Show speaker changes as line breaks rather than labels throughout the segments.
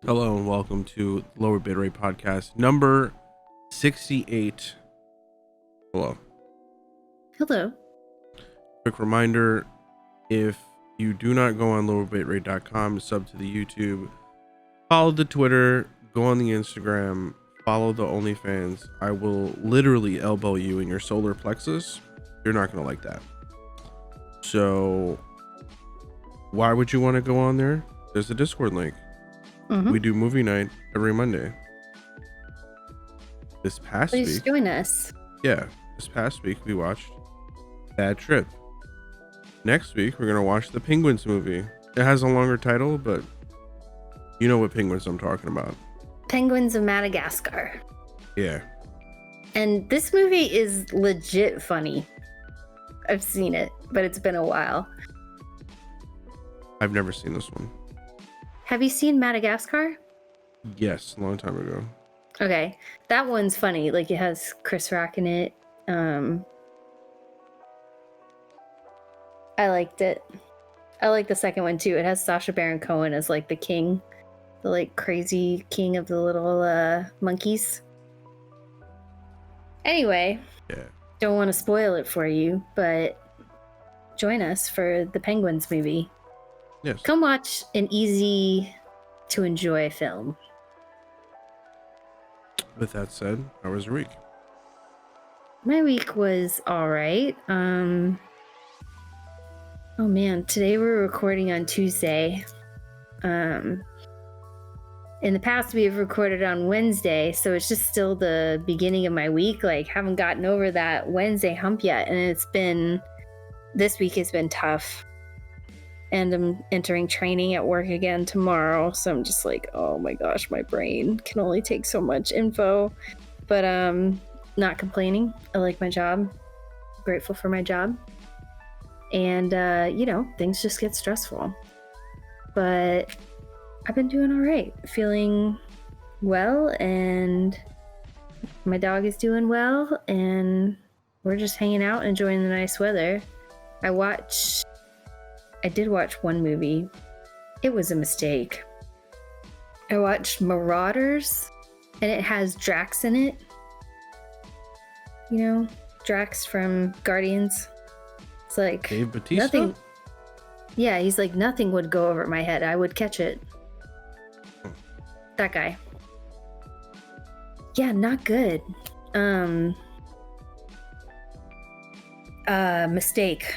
Hello and welcome to LowerBitrate Podcast number 68. Hello.
Hello.
Quick reminder, if you do not go on lowerbitrate.com, sub to the YouTube, follow the Twitter, go on the Instagram, follow the OnlyFans, I will literally elbow you in your solar plexus. You're not going to like that. So why would you want to go on there? There's a Discord link. We do movie night every Monday. This past
Please
week,
join us.
this past week we watched Bad Trip. Next week we're gonna watch the Penguins movie. It has a longer title, but you know what penguins I'm talking about.
Penguins of Madagascar.
Yeah.
And this movie is legit funny. I've seen it, but it's been a while.
I've never seen this one.
Have you seen Madagascar?
Yes, a long time ago.
Okay. That one's funny. Like, it has Chris Rock in it. I liked it. I like the second one too. It has Sacha Baron Cohen as like the king, the like crazy king of the little monkeys. Anyway, don't want to spoil it for you, but join us for the Penguins movie.
Yes.
Come watch an easy to enjoy film.
With that said, how was your week?
My week was all right. Oh man, today we're recording on Tuesday. In the past we have recorded on Wednesday, so it's just still the beginning of my week. Like, haven't gotten over that Wednesday hump yet, and this week has been tough. And I'm entering training at work again tomorrow, so I'm just like, oh my gosh, my brain can only take so much info. But not complaining. I like my job. Grateful for my job. And things just get stressful. But I've been doing all right. Feeling well, and my dog is doing well, and we're just hanging out and enjoying the nice weather. I did watch one movie. It was a mistake. I watched Marauders, and it has Drax in it. You know, Drax from Guardians. It's like
Dave Bautista?
Nothing. Yeah, he's like, nothing would go over my head. I would catch it. That guy. Yeah, not good. Mistake.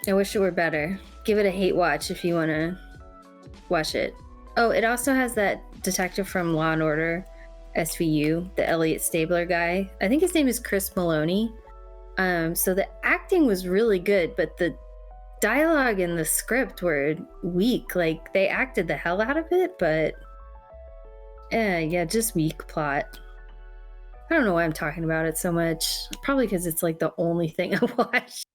I wish it were better. Give it a hate watch if you want to watch it. Oh, it also has that detective from Law and Order SVU, the Elliot Stabler guy. I think his name is Chris Maloney. So the acting was really good, but the dialogue and the script were weak. Like, they acted the hell out of it, but just weak plot. I don't know why I'm talking about it so much. Probably because it's like the only thing I watched.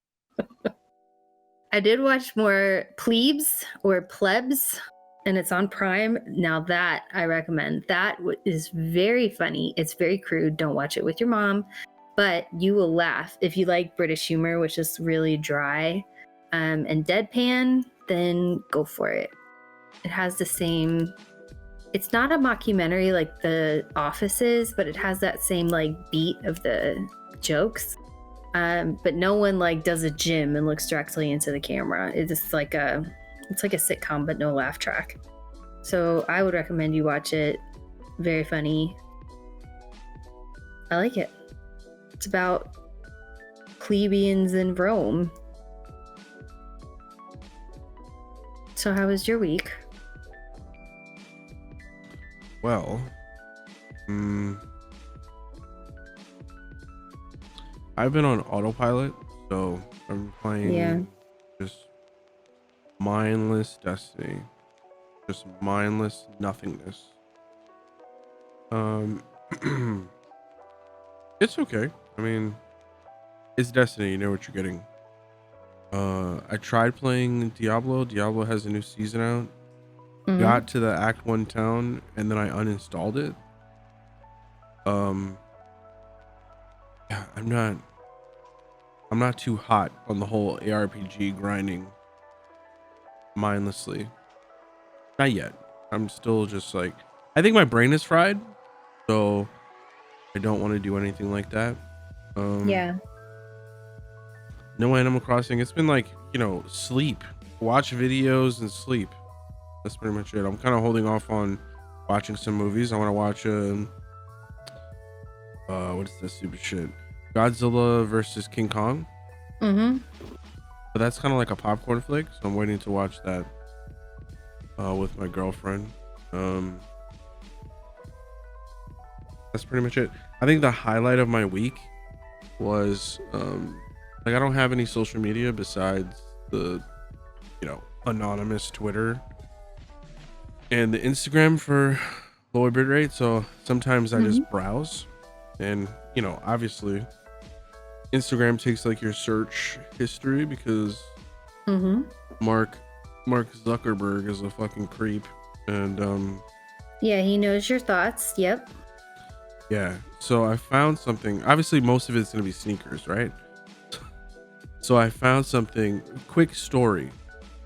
I did watch more Plebes, and it's on Prime. Now that I recommend. That is very funny. It's very crude. Don't watch it with your mom, but you will laugh. If you like British humor, which is really dry and deadpan, then go for it. It has the same... It's not a mockumentary like The Office is, but it has that same like beat of the jokes. But no one like does a gym and looks directly into the camera. It's like a sitcom, but no laugh track. So I would recommend you watch it. Very funny. I like it. It's about plebeians in Rome. So how was your week?
Well, I've been on autopilot, so I'm playing just mindless Destiny, just mindless nothingness. It's okay. I mean, it's Destiny. You know what you're getting. I tried playing Diablo. Diablo has a new season out. Got to the Act 1 town, and then I uninstalled it. Yeah, I'm not too hot on the whole ARPG grinding mindlessly. Not yet. I'm still just like, I think my brain is fried, so I don't want to do anything like that.
Yeah.
No Animal Crossing. It's been like, sleep, watch videos and sleep. That's pretty much it. I'm kind of holding off on watching some movies. I want to watch what is this stupid shit? Godzilla versus King Kong.
Mm-hmm.
But that's kind of like a popcorn flick, so I'm waiting to watch that with my girlfriend. That's pretty much it. I think the highlight of my week was like, I don't have any social media besides the anonymous Twitter and the Instagram for LowerBitrate. So sometimes I just browse, and obviously Instagram takes like your search history because Mark Zuckerberg is a fucking creep, and
yeah, he knows your thoughts. Yep.
yeah. So I found something. Obviously, most of it's gonna be sneakers, right? So I found something. Quick story.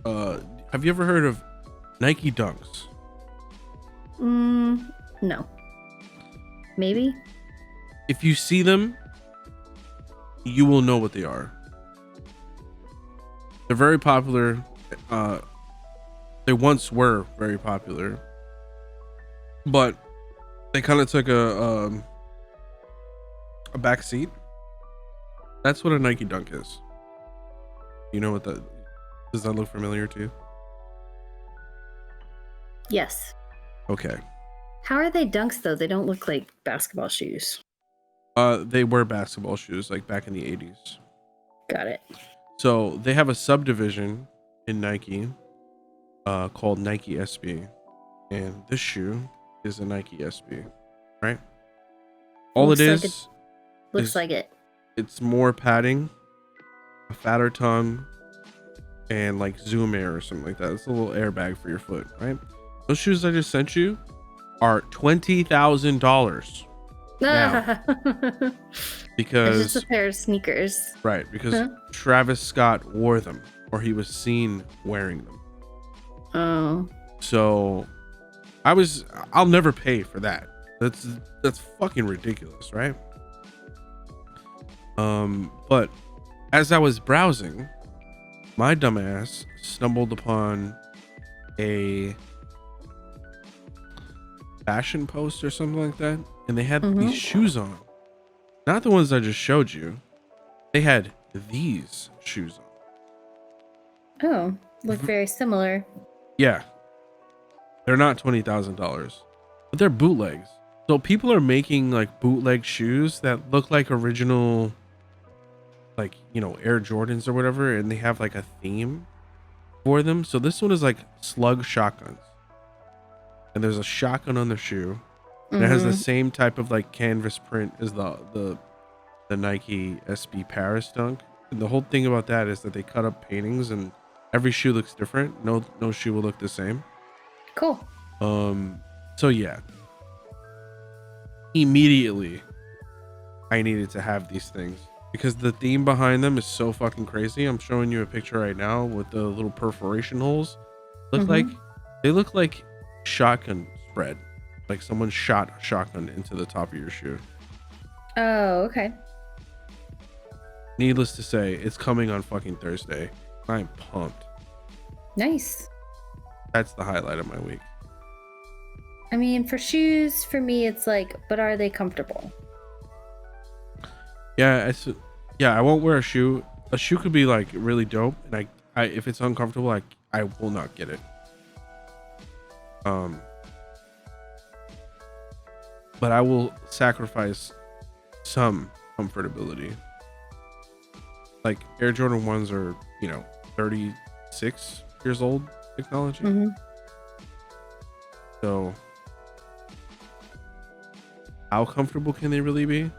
Have you ever heard of Nike Dunks?
No. Maybe.
If you see them, you will know what they are. They're very popular. They once were very popular, but they kind of took a back seat. That's what a Nike Dunk is. You know what that? Does that look familiar to you?
Yes.
Okay.
How are they dunks though? They don't look like basketball shoes.
They were basketball shoes like back in the 80s.
Got it.
So they have a subdivision in Nike called Nike SB, and this shoe is a Nike SB, right? All
Looks
it
like
is
Looks like it.
it's more padding, a fatter tongue, and like Zoom Air or something like that. It's a little airbag for your foot, right? Those shoes I just sent you are $20,000 now because
It's just a pair of sneakers.
right, because Travis Scott wore them, or he was seen wearing them.
Oh.
So I'll never pay for that. That's fucking ridiculous, right? But as I was browsing, my dumbass stumbled upon a fashion post or something like that, and they had these shoes on. Not the ones I just showed you. They had these shoes on.
Oh, look very similar.
Yeah. They're not $20,000, but they're bootlegs. So people are making like bootleg shoes that look like original, like, Air Jordans or whatever, and they have like a theme for them. So this one is like slug shotguns, and there's a shotgun on the shoe, and it has the same type of like canvas print as the Nike SB Paris Dunk. And the whole thing about that is that they cut up paintings, and every shoe looks different. No shoe will look the same.
Cool.
So yeah, immediately I needed to have these things because the theme behind them is so fucking crazy. I'm showing you a picture right now with the little perforation holes. They look like shotgun spread, like someone shot a shotgun into the top of your shoe.
Oh, okay.
Needless to say, it's coming on fucking Thursday. I'm pumped.
Nice.
That's the highlight of my week.
I mean, for shoes, for me, it's like, but are they comfortable?
Yeah, I won't wear a shoe. A shoe could be like really dope, and I if it's uncomfortable, I will not get it. But I will sacrifice some comfortability. Like Air Jordan 1s are, 36 years old technology. So how comfortable can they really be?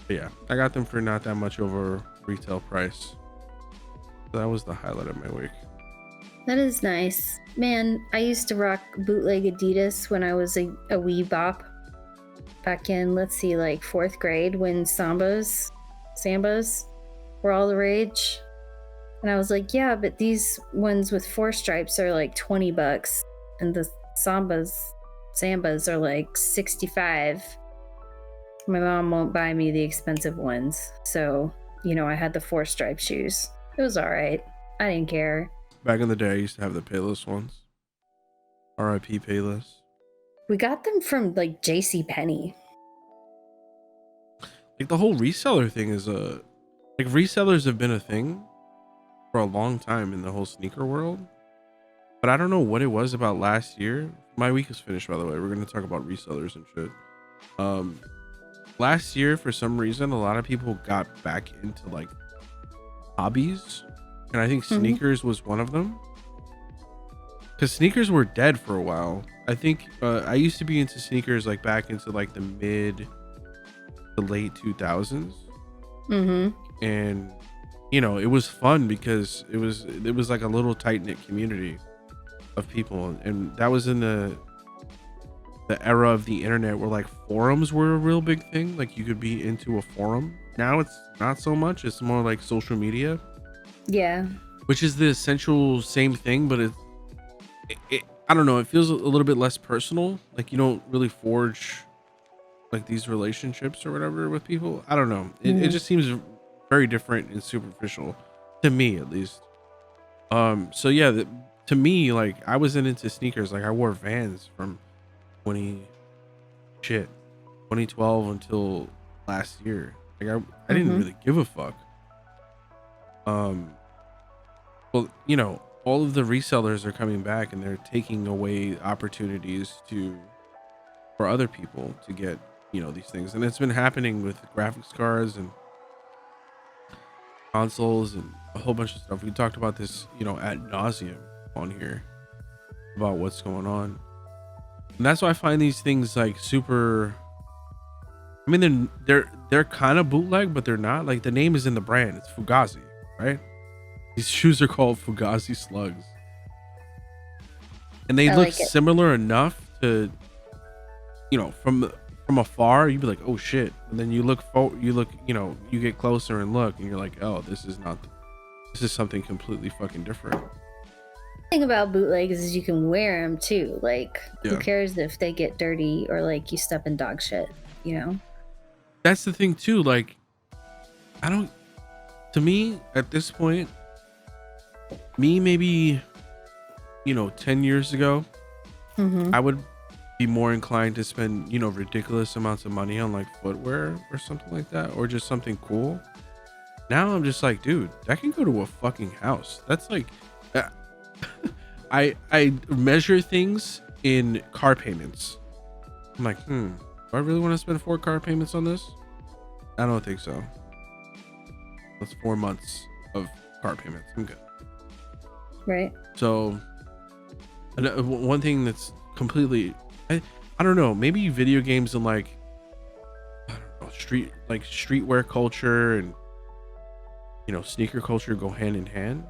But yeah, I got them for not that much over retail price. So that was the highlight of my week.
That is nice. Man, I used to rock bootleg Adidas when I was a wee bop. Back in, let's see, like 4th grade when Sambas were all the rage. And I was like, yeah, but these ones with 4 stripes are like $20. and the Sambas are like 65. My mom won't buy me the expensive ones. So, I had the 4-stripe shoes. It was all right. I didn't care.
Back in the day, I used to have the Payless ones. R.I.P. Payless.
We got them from like JCPenney.
Like the whole reseller thing is like resellers have been a thing for a long time in the whole sneaker world. But I don't know what it was about last year. My week is finished, by the way. We're going to talk about resellers and shit. Last year, for some reason, a lot of people got back into like hobbies. And I think sneakers was one of them. Because sneakers were dead for a while. I think I used to be into sneakers like back into like the mid to late 2000s. And it was fun because it was like a little tight-knit community of people, and that was in the era of the internet where like forums were a real big thing. Like you could be into a forum. Now it's not so much. It's more like social media.
Yeah.
Which is the essential same thing, but it I don't know, it feels a little bit less personal. Like you don't really forge like these relationships or whatever with people. I don't know. It just seems very different and superficial to me, at least. So yeah, to me, like I wasn't into sneakers. Like I wore Vans from 2012 until last year. Like I didn't really give a fuck. Well, all of the resellers are coming back and they're taking away opportunities for other people to get these things, and it's been happening with graphics cards and consoles and a whole bunch of stuff. We talked about this ad nauseum on here about what's going on, and that's why I find these things like super, I mean they're kind of bootleg, but they're not. Like the name is in the brand. It's Fugazi, right? These shoes are called Fugazi Slugs, and they look similar enough to from afar you'd be like, oh shit, and then you get closer and look and you're like, oh, this is something completely fucking different.
The thing about bootlegs is you can wear them too. Like who cares if they get dirty or like you step in dog shit,
That's the thing too. Like to me at this point, maybe 10 years ago, I would be more inclined to spend ridiculous amounts of money on like footwear or something like that, or just something cool. Now I'm just like, dude, that can go to a fucking house. That's like I measure things in car payments. I'm like, do I really want to spend 4 car payments on this? I don't think so. That's 4 months of car payments. I'm good.
Right.
So one thing that's completely, I don't know, maybe video games and like, I don't know, streetwear culture and sneaker culture go hand in hand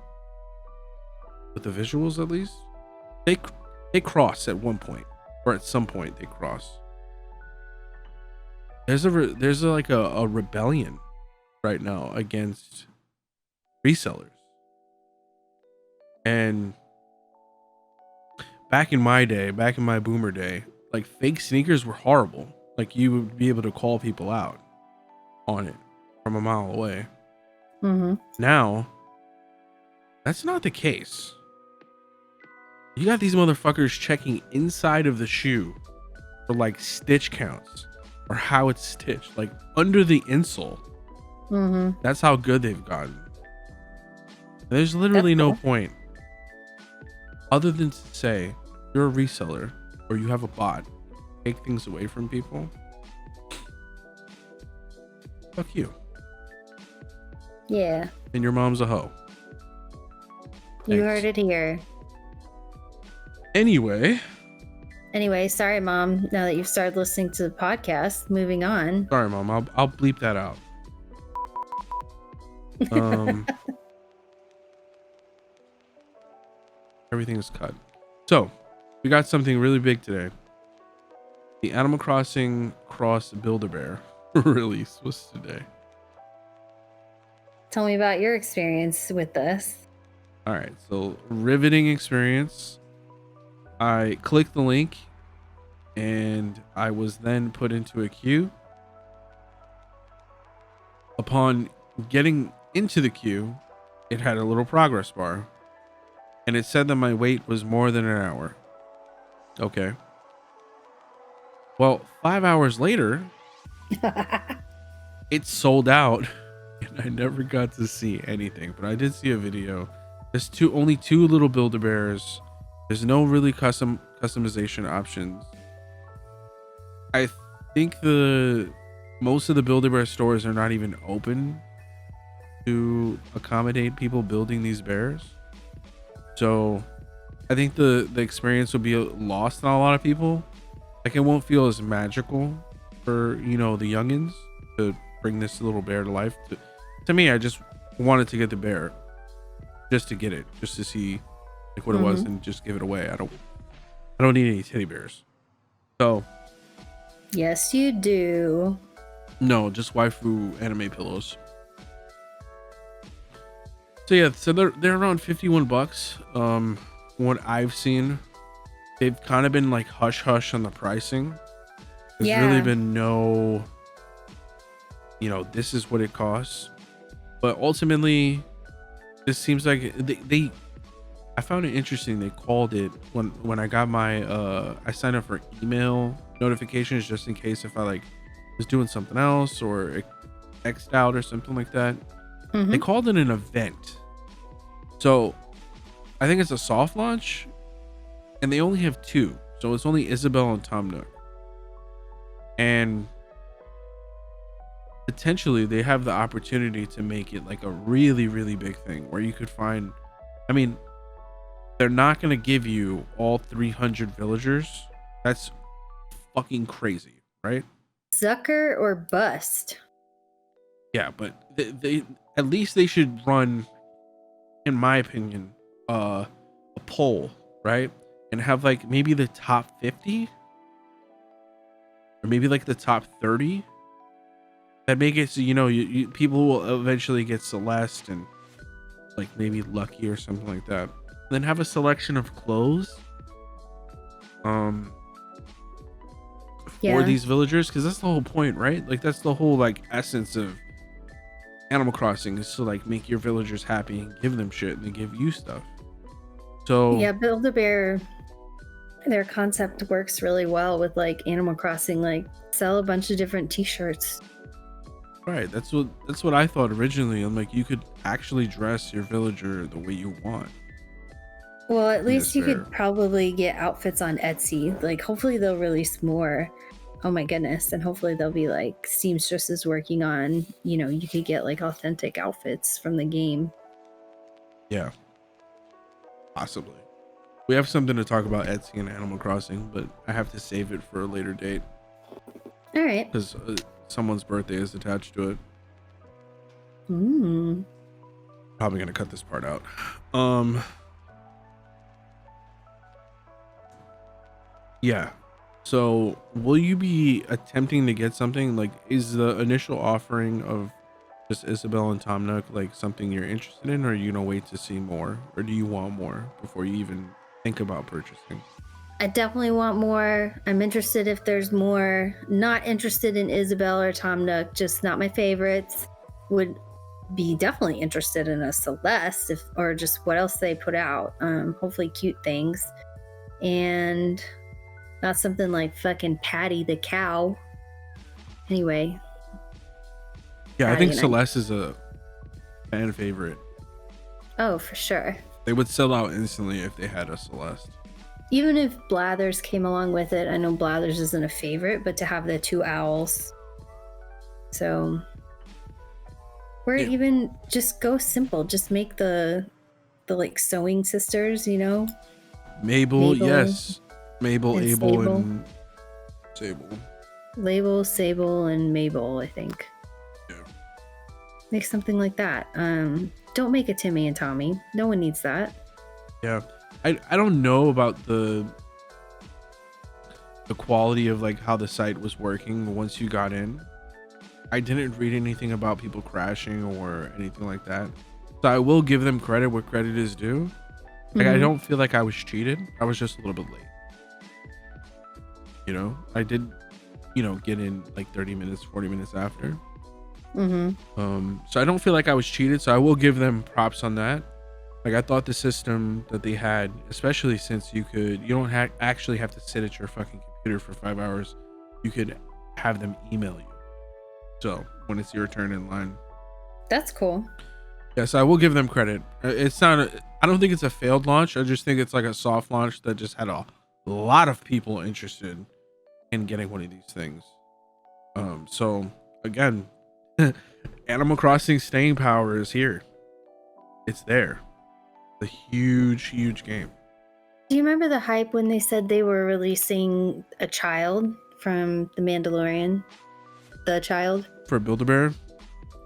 with the visuals. At least they cross at one point, or at some point they cross. There's a rebellion right now against resellers. And back in my boomer day, like fake sneakers were horrible. Like you would be able to call people out on it from a mile away. Now, that's not the case. You got these motherfuckers checking inside of the shoe for like stitch counts or how it's stitched, like under the insole. That's how good they've gotten. There's literally no point other than to say you're a reseller or you have a bot, take things away from people. Fuck you.
Yeah.
And your mom's a hoe.
You heard it here.
Anyway,
sorry, Mom. Now that you've started listening to the podcast, moving on.
Sorry, Mom. I'll bleep that out. Everything is cut. So, we got something really big today. The Animal Crossing Cross Build-A-Bear release was today.
Tell me about your experience with this.
All right, so riveting experience. I clicked the link and I was then put into a queue. Upon getting into the queue, it had a little progress bar and it said that my wait was more than an hour. Okay. Well, 5 hours later, it sold out and I never got to see anything, but I did see a video. There's only two little Build-A-Bears. There's no really customization options. I think most of the Build-A-Bear stores are not even open to accommodate people building these bears. So I think the experience will be lost on a lot of people. Like, it won't feel as magical for, the youngins to bring this little bear to life. To me, I just wanted to get the bear just to get it, just to see like what it was and just give it away. I don't need any teddy bears. So
yes, you do.
No, just waifu anime pillows. So yeah, so they're around $51. What I've seen, they've kind of been like hush hush on the pricing. There's really been no, this is what it costs. But ultimately, this seems like I found it interesting. They called it when I got my I signed up for email notifications just in case if I like was doing something else or X'd out or something like that. They called it an event. So I think it's a soft launch and they only have 2. So it's only Isabelle and Tom Nook. And potentially they have the opportunity to make it like a really, really big thing where you could find, they're not going to give you all 300 villagers. That's fucking crazy, right?
Zucker or bust.
Yeah, but they at least they should run, in my opinion, a poll, right? And have like maybe the top 50 or maybe like the top 30 that make it so you people will eventually get Celeste and like maybe Lucky or something like that. Then have a selection of clothes for these villagers, because that's the whole point, right? Like that's the whole like essence of Animal Crossing, is to like make your villagers happy and give them shit and they give you stuff. So
yeah, Build-A-Bear, their concept works really well with like Animal Crossing. Like, sell a bunch of different t-shirts.
Right, that's what I thought originally. I'm like, you could actually dress your villager the way you want.
Well, at least you could probably get outfits on Etsy. Like, hopefully they'll release more. Oh my goodness. And hopefully they'll be like seamstresses working on, you could get like authentic outfits from the game.
Yeah. Possibly. We have something to talk about Etsy and Animal Crossing, but I have to save it for a later date.
All right.
Because someone's birthday is attached to it. Probably going to cut this part out. Yeah. So will you be attempting to get something? Like, is the initial offering of just Isabelle and Tom Nook like something you're interested in, or are you gonna wait to see more, or do you want more before you even think about purchasing?
I definitely want more. I'm interested if there's more. Not interested in Isabelle or Tom Nook, just not my favorites. Would be definitely interested in a Celeste or just what else they put out. Hopefully cute things. And not something like fucking Patty the cow. Anyway.
Yeah, I think Celeste is a fan favorite.
Oh, for sure.
They would sell out instantly if they had a Celeste.
Even if Blathers came along with it, I know Blathers isn't a favorite, but to have the 2 owls. So, or even just go simple. Just make the like sewing sisters,
Mabel, yes. Mabel,
and
Abel,
Sable.
and Sable.
Label, Sable, and Mabel, I think.
Yeah.
Make something like that. Don't make a Timmy and Tommy. No one needs that.
Yeah. I don't know about the quality of like how the site was working once you got in. I didn't read anything about people crashing or anything like that. So I will give them credit where credit is due. Like, I don't feel like I was cheated. I was just a little bit late. You know, I did, get in like 30 minutes, 40 minutes after. So I don't feel like I was cheated. So I will give them props on that. Like, I thought the system that they had, especially since you don't actually have to sit at your fucking computer for 5 hours. You could have them email you. So when it's your turn in line.
That's cool.
Yes, I will give them credit. I don't think it's a failed launch. I just think it's like a soft launch that just had a lot of people interested in getting one of these things. So again, Animal Crossing staying power is here. It's there. It's a huge game.
Do you remember the hype when they said they were releasing a child from The Mandalorian? The child?
For Build-A-Bear?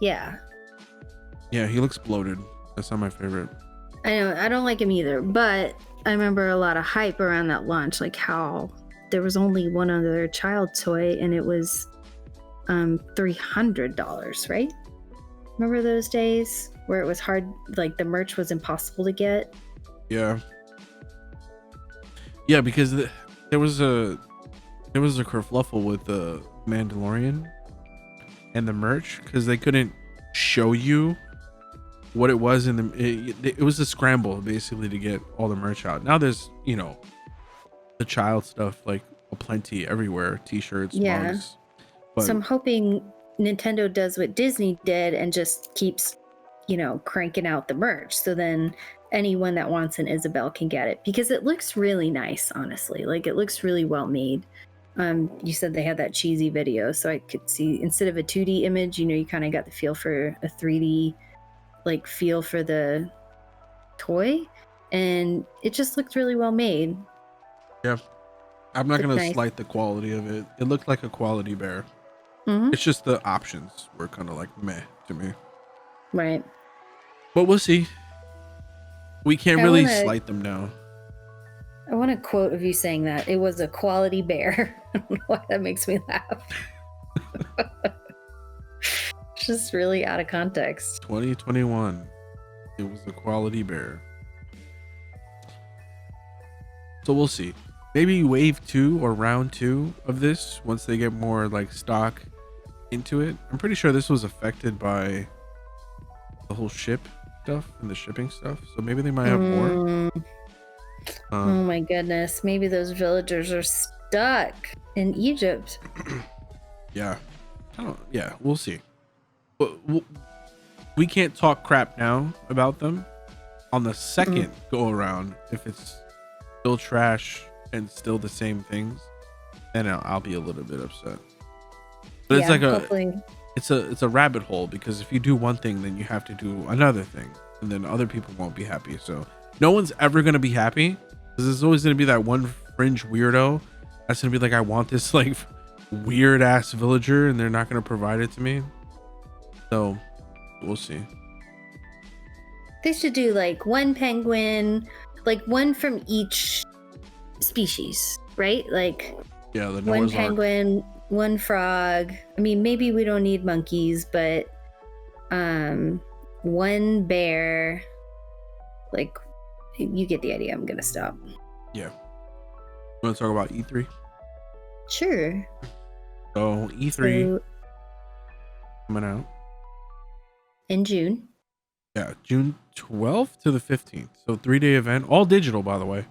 Yeah.
Yeah, he looks bloated. That's not my favorite.
I know, I don't like him either, but I remember a lot of hype around that launch, like how there was only one other child toy and it was $300, right? Remember those days where it was hard, like the merch was impossible to get?
Yeah. Yeah, because there was a kerfluffle with the Mandalorian and the merch because they couldn't show you what it was in it was a scramble basically to get all the merch out. Now there's the child stuff like aplenty everywhere, t-shirts, mugs. But
so I'm hoping Nintendo does what Disney did and just keeps cranking out the merch, so then anyone that wants an Isabelle can get it, because it looks really nice, honestly. Like, it looks really well made. You said they had that cheesy video, so I could see, instead of a 2D image, you kind of got the feel for a 3D like feel for the toy, and it just looked really well made.
Yeah, I'm not gonna slight the quality of it. It looked like a quality bear. It's just the options were kind of like meh to me.
Right.
But we'll see. We can't really slight them now.
I want a quote of you saying that. It was a quality bear. I don't know why that makes me laugh. It's just really out of context.
2021. It was a quality bear. So we'll see. Maybe wave 2 or round 2 of this once they get more like stock into it. I'm pretty sure this was affected by the whole ship stuff and the shipping stuff. So maybe they might have more.
Oh my goodness. Maybe those villagers are stuck in Egypt.
Yeah. Yeah, we'll see. We can't talk crap now about them. On the second go around, if it's still trash and still the same things, then I'll be a little bit upset. But it's like it's a rabbit hole, because if you do one thing, then you have to do another thing, and then other people won't be happy. So no one's ever gonna be happy, because there's always gonna be that one fringe weirdo that's gonna be like, I want this like weird ass villager, and they're not gonna provide it to me. So we'll see.
They should do like one penguin, like one from each species, right? Like,
yeah, the
one penguin, one frog. I mean, maybe we don't need monkeys, but one bear. Like, you get the idea. I'm gonna stop.
Yeah. You want to talk about E3?
Sure.
So E3 coming out
in June.
Yeah, June 12th to the 15th. So 3-day event, all digital, by the way.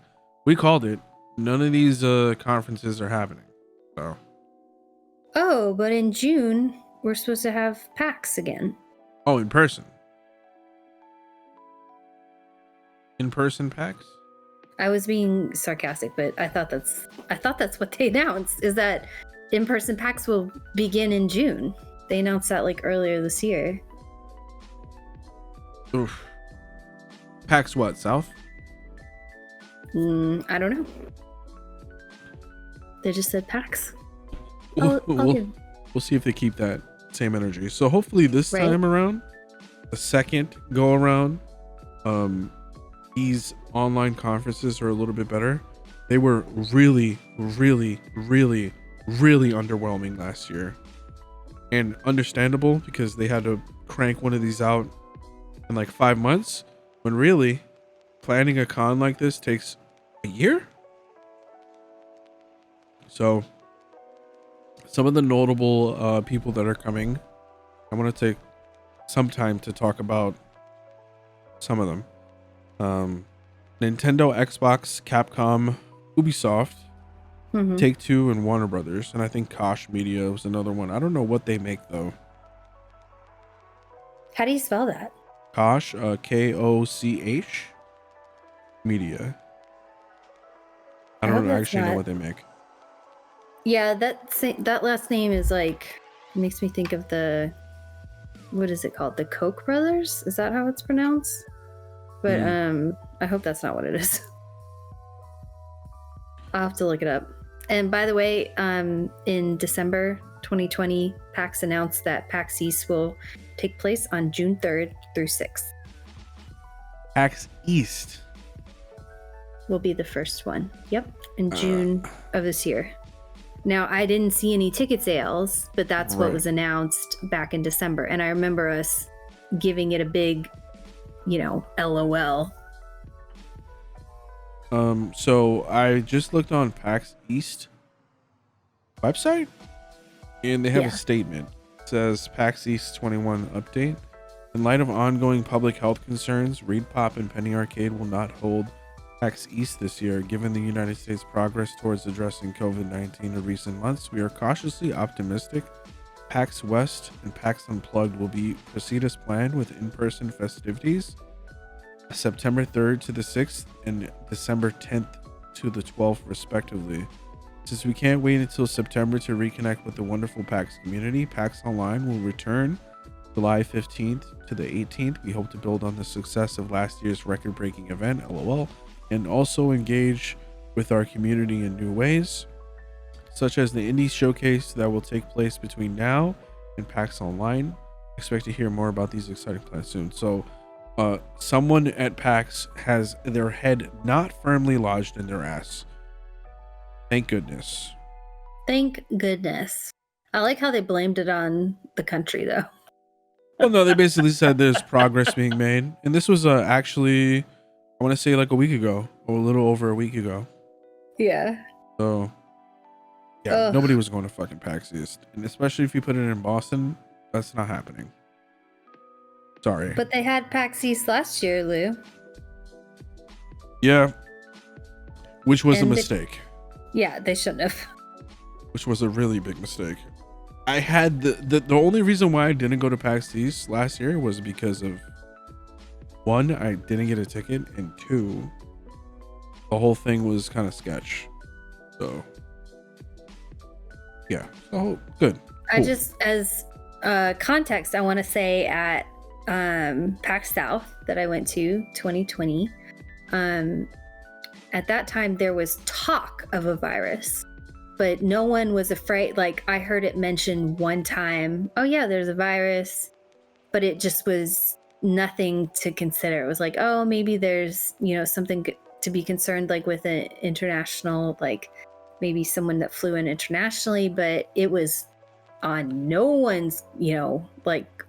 We called it. None of these conferences are happening. So.
Oh, but in June we're supposed to have PAX again.
Oh, in person. In-person PAX?
I was being sarcastic, but I thought that's what they announced, is that in-person PAX will begin in June. They announced that like earlier this year.
Oof. PAX what, South?
I don't know. They just said PAX.
We'll see if they keep that same energy. So hopefully this time around, the second go around, these online conferences are a little bit better. They were really underwhelming last year, and understandable, because they had to crank one of these out in like 5 months, when really planning a con like this takes a year. So some of the notable people that are coming. I want to take some time to talk about some of them. Nintendo, Xbox, Capcom, Ubisoft, Take-Two, and Warner Brothers. And I think Koch Media was another one. I don't know what they make, though.
How do you spell that?
Koch, Koch Media. I don't actually know what they make.
Yeah, that last name is like, makes me think of the, what is it called? The Koch brothers? Is that how it's pronounced? But I hope that's not what it is. I'll have to look it up. And by the way, in December 2020, PAX announced that PAX East will take place on June 3rd through 6th.
PAX East
will be the first one. Yep, in June of this year. Now, I didn't see any ticket sales, but that's what was announced back in December. And I remember us giving it a big, LOL.
So I just looked on PAX East website, and they have a statement. It says PAX East 21 update. In light of ongoing public health concerns, Reed Pop and Penny Arcade will not hold PAX East this year. Given the United States' progress towards addressing COVID-19 in recent months, we are cautiously optimistic PAX West and PAX Unplugged will proceed as planned with in-person festivities September 3rd to the 6th and December 10th to the 12th respectively. Since we can't wait until September to reconnect with the wonderful PAX community, PAX Online will return July 15th to the 18th. We hope to build on the success of last year's record-breaking event, LOL, and also engage with our community in new ways, such as the Indie Showcase that will take place between now and PAX Online. Expect to hear more about these exciting plans soon. So someone at PAX has their head not firmly lodged in their ass. Thank goodness.
Thank goodness. I like how they blamed it on the country, though.
Well, no, they basically said there's progress being made. And this was actually, I want to say like a week ago, or a little over a week ago.
Yeah.
So, yeah, nobody was going to fucking PAX East. And especially if you put it in Boston, that's not happening. Sorry.
But they had PAX East last year, Lou.
Yeah. Which was a mistake.
They shouldn't have.
Which was a really big mistake. I had the only reason why I didn't go to PAX East last year was because of, one, I didn't get a ticket, and two, the whole thing was kind of sketch. So, yeah. So, good. Cool.
I just, as context, I want to say at PAX South that I went to 2020, at that time there was talk of a virus, but no one was afraid. Like, I heard it mentioned one time, oh yeah, there's a virus, but it just was nothing to consider. It was like, oh, maybe there's, something to be concerned, like with an international, like maybe someone that flew in internationally, but it was on no one's, like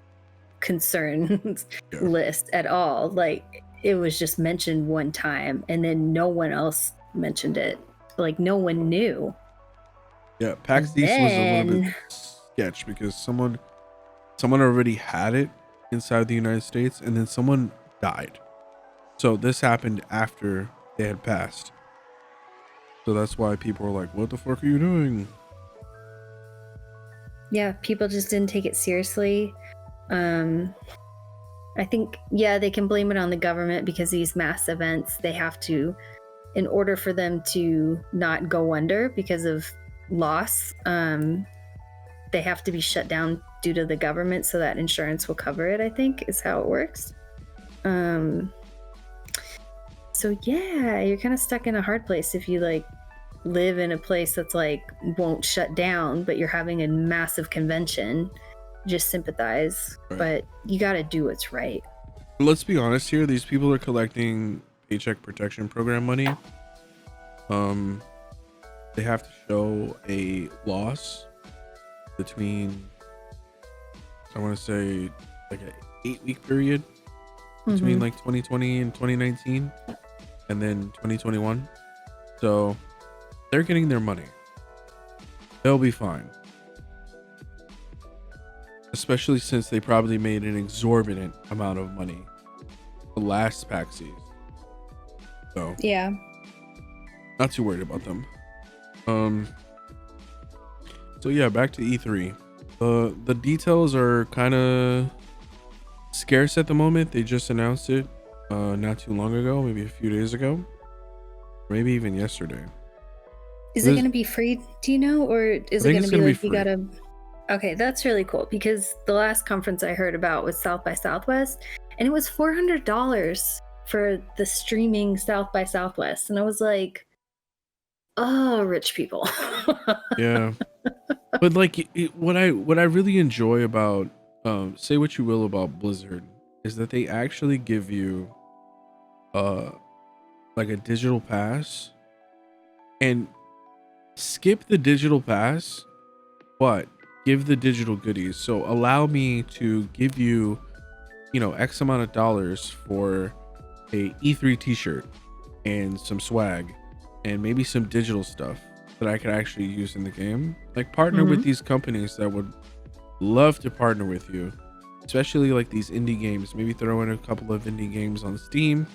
concerns list at all. Like, it was just mentioned one time and then no one else mentioned it. Like, no one knew.
Yeah, PAX East was a little bit sketch because someone already had it inside the United States and then someone died. So this happened after they had passed. So that's why people were like, what the fuck are you doing?
Yeah, people just didn't take it seriously. I think, they can blame it on the government because these mass events, they have to, in order for them to not go under because of loss, they have to be shut down due to the government so that insurance will cover it, I think is how it works. So yeah, you're kind of stuck in a hard place if you like live in a place that's like won't shut down, but you're having a massive convention. Just sympathize, but you got to do what's right.
Let's be honest here. These people are collecting Paycheck Protection Program money. They have to show a loss between, I want to say, like an 8-week period between like 2020 and 2019, and then 2021. So they're getting their money. They'll be fine. especially since they probably made an exorbitant amount of money the last PAX season. So
Yeah.
not too worried about them. So yeah, back to E3. The details are kind of scarce at the moment. They just announced it not too long ago, maybe a few days ago, maybe even yesterday.
Is it going to be free, do you know? Or is it going to be like you got to... Okay, that's really cool, because the last conference I heard about was South by Southwest, and it was $400 for the streaming South by Southwest. And I was like, oh, rich people.
Yeah. But like what I really enjoy about say what you will about Blizzard is that they actually give you like a digital pass, and skip the digital pass but give the digital goodies. So allow me to give you, you know, X amount of dollars for a E3 t-shirt and some swag and maybe some digital stuff that I could actually use in the game. Like partner with these companies that would love to partner with you, especially like these indie games. Maybe throw in a couple of indie games on Steam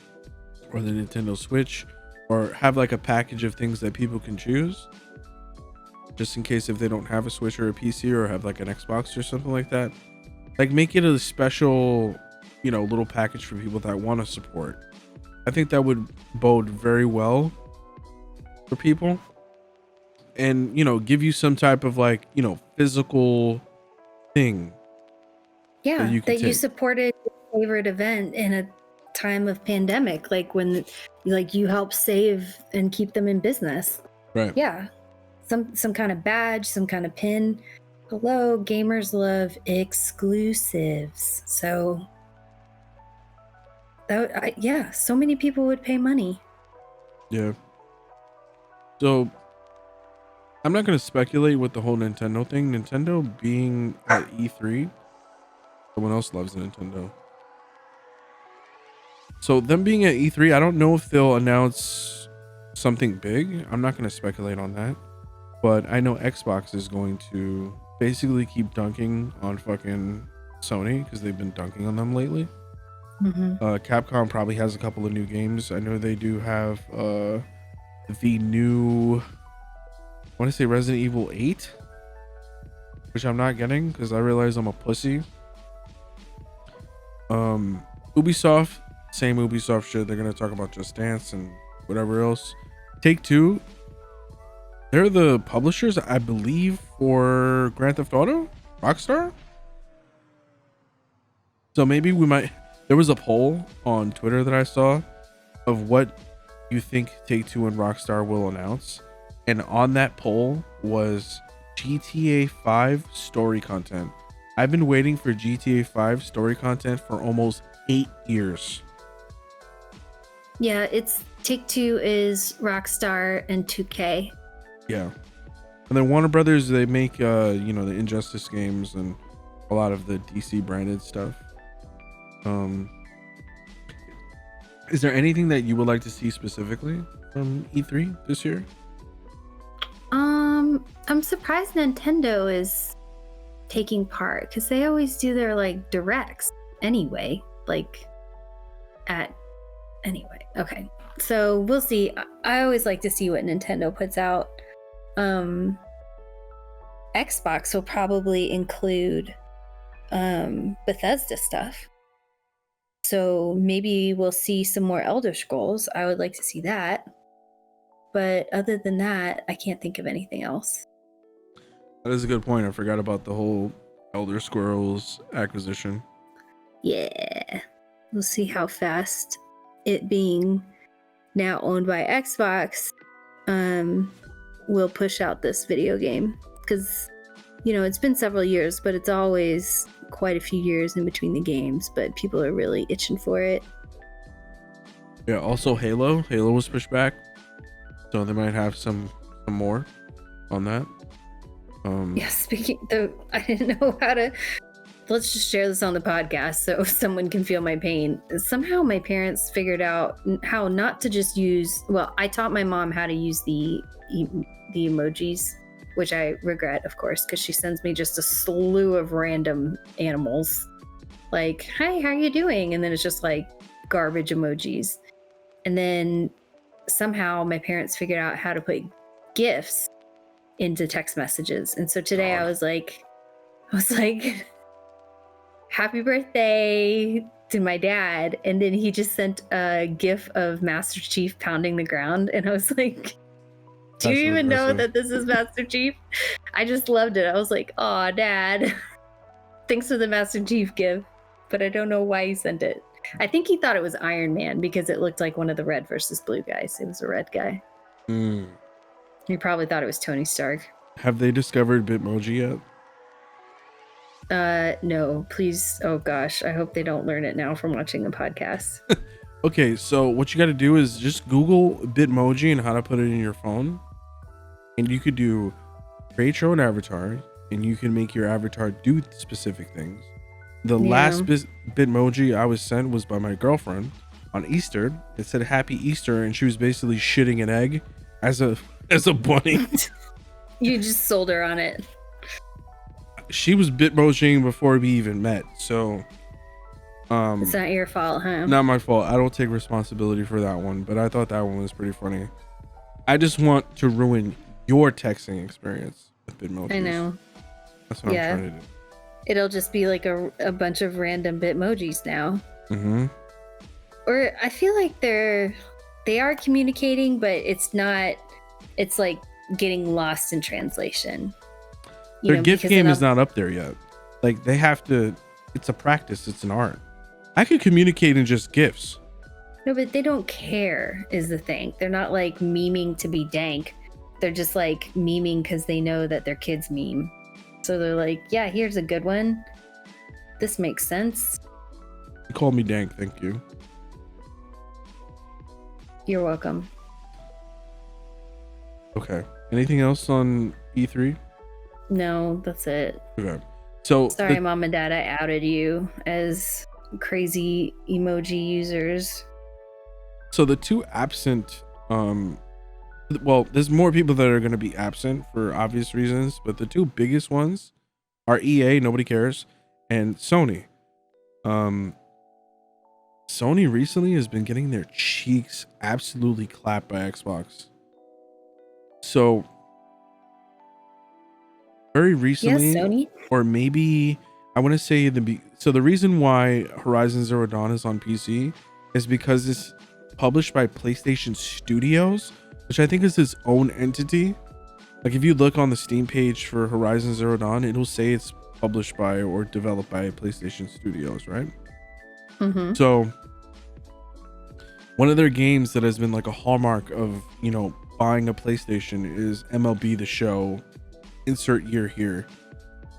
or the Nintendo Switch, or have like a package of things that people can choose just in case if they don't have a Switch or a PC or have like an Xbox or something like that. Like make it a special, you know, little package for people that want to support. I think that would bode very well for people, and, you know, give you some type of like, you know, physical thing.
Yeah, that you supported your favorite event in a time of pandemic, like when like you help save and keep them in business.
Right.
Yeah. Some kind of badge, some kind of pin. Hello, gamers love exclusives. So that yeah, so many people would pay money.
Yeah. So I'm not going to speculate with the whole Nintendo thing. Nintendo being at E3, someone else loves Nintendo. So them being at E3, I don't know if they'll announce something big. I'm not going to speculate on that. But I know Xbox is going to basically keep dunking on fucking Sony because they've been dunking on them lately. Capcom probably has a couple of new games. I know they do have the new, I want to say Resident Evil 8, which I'm not getting because I realize I'm a pussy. Ubisoft, same Ubisoft shit. They're going to talk about Just Dance and whatever else. Take-Two, they're the publishers, I believe, for Grand Theft Auto, Rockstar. So maybe we might, there was a poll on Twitter that I saw of what you think Take-Two and Rockstar will announce. And on that poll was GTA 5 story content. I've been waiting for GTA 5 story content for almost 8 years.
Yeah, it's Take-Two is Rockstar and 2K.
Yeah. And then Warner Brothers, they make you know, the Injustice games and a lot of the DC branded stuff. Is there anything that you would like to see specifically from E3 this year?
I'm surprised Nintendo is taking part because they always do their like directs anyway. Okay. So we'll see. I always like to see what Nintendo puts out. Xbox will probably include Bethesda stuff. So maybe we'll see some more Elder Scrolls. I would like to see that. But other than that, I can't think of anything else.
That is a good point. I forgot about the whole Elder Scrolls acquisition.
Yeah. We'll see how fast it being now owned by Xbox will push out this video game. Because, you know, it's been several years, but it's always quite a few years in between the games. But people are really itching for it.
Yeah, also Halo. Halo was pushed back. So they might have some more on that.
Yeah, speaking of, I didn't know how to, let's just share this on the podcast so someone can feel my pain. Somehow my parents figured out how not to just use, well, I taught my mom how to use the emojis which I regret, of course, because she sends me just a slew of random animals. Like, hi, how are you doing? And then it's just like garbage emojis. And then somehow my parents figured out how to put GIFs into text messages. And so today I was like, happy birthday to my dad. And then he just sent a GIF of Master Chief pounding the ground. And I was like, do you even know that this is Master Chief? I just loved it. I was like, oh, Dad, thanks for the Master Chief GIF. But I don't know why he sent it. I think he thought it was Iron Man because it looked like one of the red versus blue guys. It was a red guy. He probably thought it was Tony Stark.
Have they discovered Bitmoji
yet? No, please. Oh gosh, I hope they don't learn it now from watching the podcast.
Okay, so what you got to do is just Google Bitmoji and how to put it in your phone, and you could do create your own avatar, and you can make your avatar do specific things. The last Bitmoji I was sent was by my girlfriend on Easter. It said Happy Easter, and she was basically shitting an egg as a bunny.
You just sold her on it.
She was Bitmojiing before we even met, so
it's not your fault, huh?
Not my fault. I don't take responsibility for that one, but I thought that one was pretty funny. I just want to ruin your texting experience with Bitmojis.
I know.
That's what I'm trying to do.
It'll just be like a bunch of random Bitmojis now.
Mm-hmm.
Or I feel like they are communicating, but it's not. It's like getting lost in translation.
Their GIF game is not up there yet. Like they have to. It's a practice. It's an art. I could communicate in just GIFs.
No, but they don't care is the thing. They're not like memeing to be dank. They're just like memeing because they know that their kids meme. So they're like, yeah, here's a good one. This makes sense.
You called me dank, thank you.
You're welcome.
Okay. Anything else on E3?
No, that's it.
Okay. So
sorry, Mom and Dad, I outed you as crazy emoji users.
So the two absent, well, there's more people that are going to be absent for obvious reasons, but the two biggest ones are EA, nobody cares, and Sony. Sony recently has been getting their cheeks absolutely clapped by Xbox. So very recently,
yes, Sony.
Or maybe I want to say so the reason why Horizon Zero Dawn is on PC is because it's published by PlayStation Studios, which I think is its own entity. Like if you look on the Steam page for Horizon Zero Dawn, it'll say it's published by or developed by PlayStation Studios, right?
Mm-hmm.
So one of their games that has been like a hallmark of, you know, buying a PlayStation is MLB The Show, insert year here.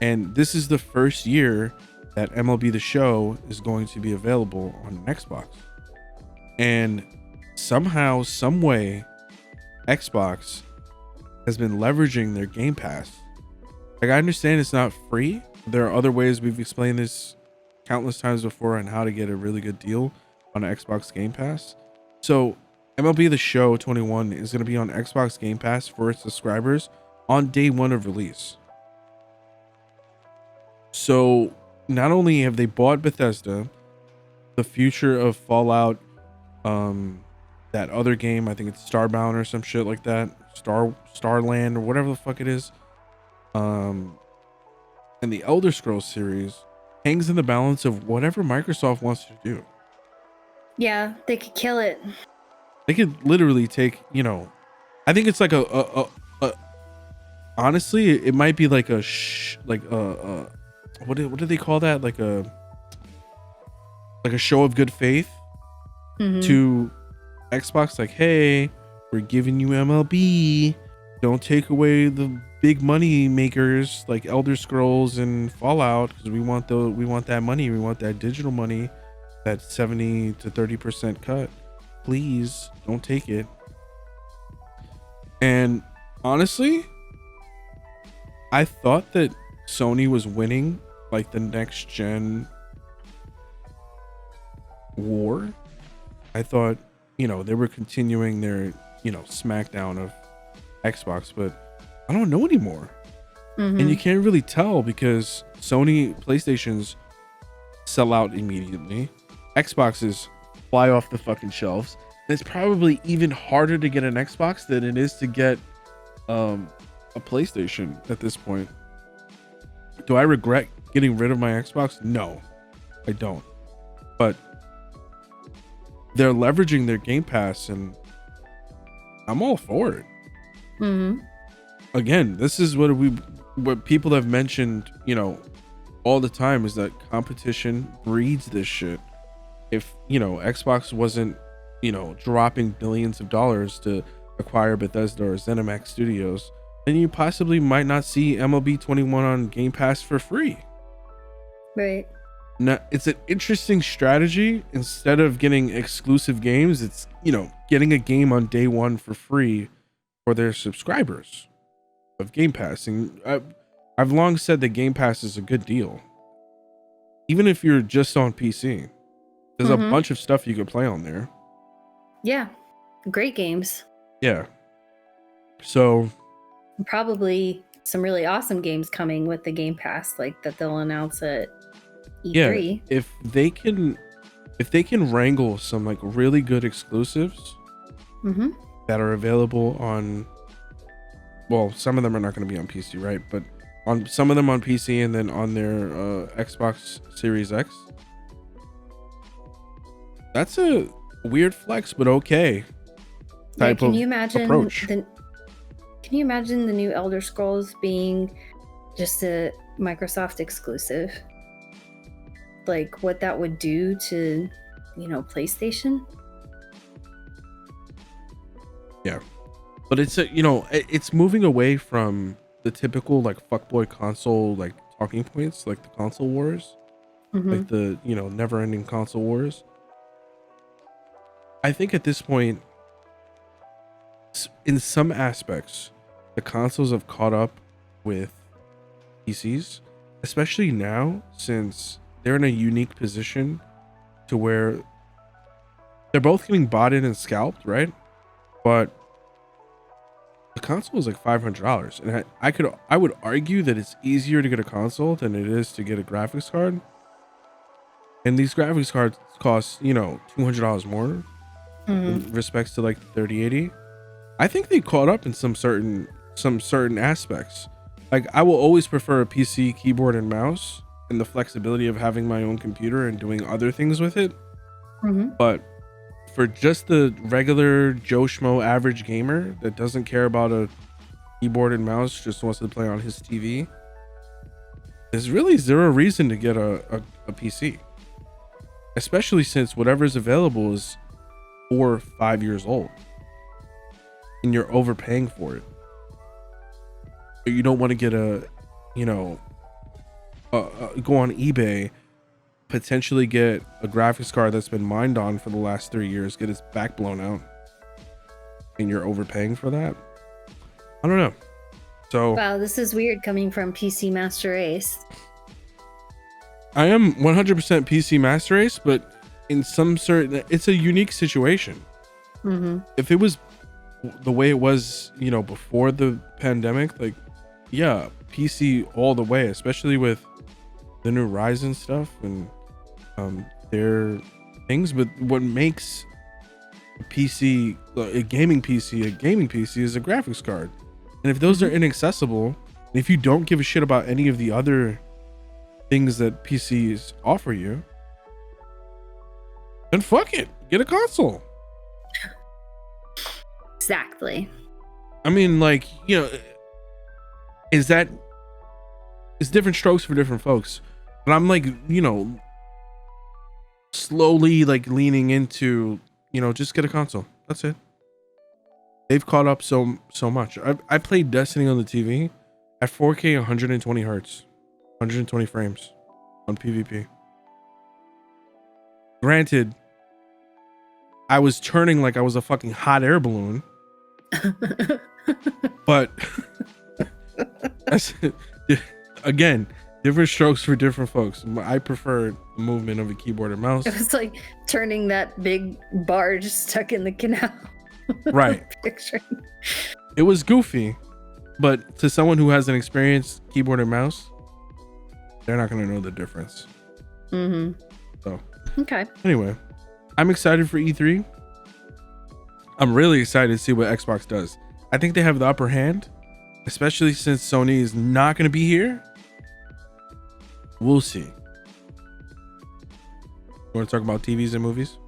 And this is the first year that MLB The Show is going to be available on Xbox. And somehow, some way, Xbox has been leveraging their Game Pass. Like, I understand it's not free. There are other ways, we've explained this countless times before, on how to get a really good deal on Xbox Game Pass. So MLB The Show 21 is going to be on Xbox Game Pass for its subscribers on day one of release. So not only have they bought Bethesda, the future of Fallout, that other game, I think it's Starbound or some shit like that, Starland or whatever the fuck it is, and the Elder Scrolls series hangs in the balance of whatever Microsoft wants to do.
Yeah, they could kill it.
They could literally take, you know, I think it's like a honestly, it might be like what do they call that? Like a show of good faith to Xbox. Like, hey, we're giving you MLB. Don't take away the big money makers like Elder Scrolls and Fallout, because we want that money. We want that digital money, that 70 to 30% cut. Please don't take it. And honestly, I thought that Sony was winning like the next gen war. I thought, you know, they were continuing their, you know, smackdown of Xbox, but I don't know anymore. And you can't really tell because Sony PlayStations sell out immediately. Xboxes fly off the fucking shelves. And it's probably even harder to get an Xbox than it is to get a PlayStation at this point. Do I regret getting rid of my Xbox? No, I don't. But they're leveraging their Game Pass, and I'm all for it. Again, this is what people have mentioned, all the time, is that competition breeds this shit. If Xbox wasn't dropping billions of dollars to acquire Bethesda or ZeniMax Studios, then you possibly might not see MLB 21 on Game Pass for free.
Right.
Now, it's an interesting strategy. Instead of getting exclusive games, it's getting a game on day one for free for their subscribers of Game Pass. And I've long said that Game Pass is a good deal, even if you're just on PC. There's a bunch of stuff you could play on there.
Yeah, great games.
Yeah. So
probably some really awesome games coming with the Game Pass, like that they'll announce at E3.
Yeah, if they can wrangle some like really good exclusives that are available on, well, some of them are not going to be on PC, right? But on some of them on PC and then on their Xbox Series X. That's a weird flex, but okay. Type
can
of
you imagine
approach.
Can you imagine the new Elder Scrolls being just a Microsoft exclusive? Like what that would do to, PlayStation?
Yeah. But it's it's moving away from the typical like fuckboy console like talking points, like the console wars, like the never-ending console wars. I think at this point, in some aspects, the consoles have caught up with PCs, especially now since they're in a unique position to where they're both getting bought in and scalped, right? But the console is like $500, and I would argue that it's easier to get a console than it is to get a graphics card. And these graphics cards cost $200 more in respects to like the 3080. I think they caught up in some certain aspects. Like I will always prefer a PC keyboard and mouse and the flexibility of having my own computer and doing other things with it. But for just the regular Joe Schmo average gamer that doesn't care about a keyboard and mouse, just wants to play on his TV, there's really zero reason to get a PC, especially since whatever's available is 4 or 5 years old and you're overpaying for it. You don't want to get go on eBay, potentially get a graphics card that's been mined on for the last 3 years, get its back blown out, and you're overpaying for that. I don't know. So
wow, this is weird coming from PC Master Race.
I am 100% PC Master Race, but in some certain, it's a unique situation. If it was the way it was, before the pandemic, like, yeah, PC all the way, especially with the new Ryzen stuff and their things. But what makes a PC, a gaming PC is a graphics card. And if those are inaccessible, and if you don't give a shit about any of the other things that PCs offer you, then fuck it, get a console.
Exactly.
I mean, like, it's different strokes for different folks. But I'm like, slowly like leaning into, just get a console. That's it. They've caught up so much. I played Destiny on the TV at 4K 120 hertz, 120 frames on PvP. Granted, I was turning like I was a fucking hot air balloon. But again, different strokes for different folks. I prefer the movement of a keyboard and mouse.
It was like turning that big barge stuck in the canal.
Right.
Picture.
It was goofy, But to someone who has an experienced keyboard and mouse, they're not going to know the difference.
Mm-hmm.
So,
okay.
Anyway, I'm excited for E3. I'm really excited to see what Xbox does. I think they have the upper hand, especially since Sony is not going to be here. We'll see. You want to talk about TVs and movies?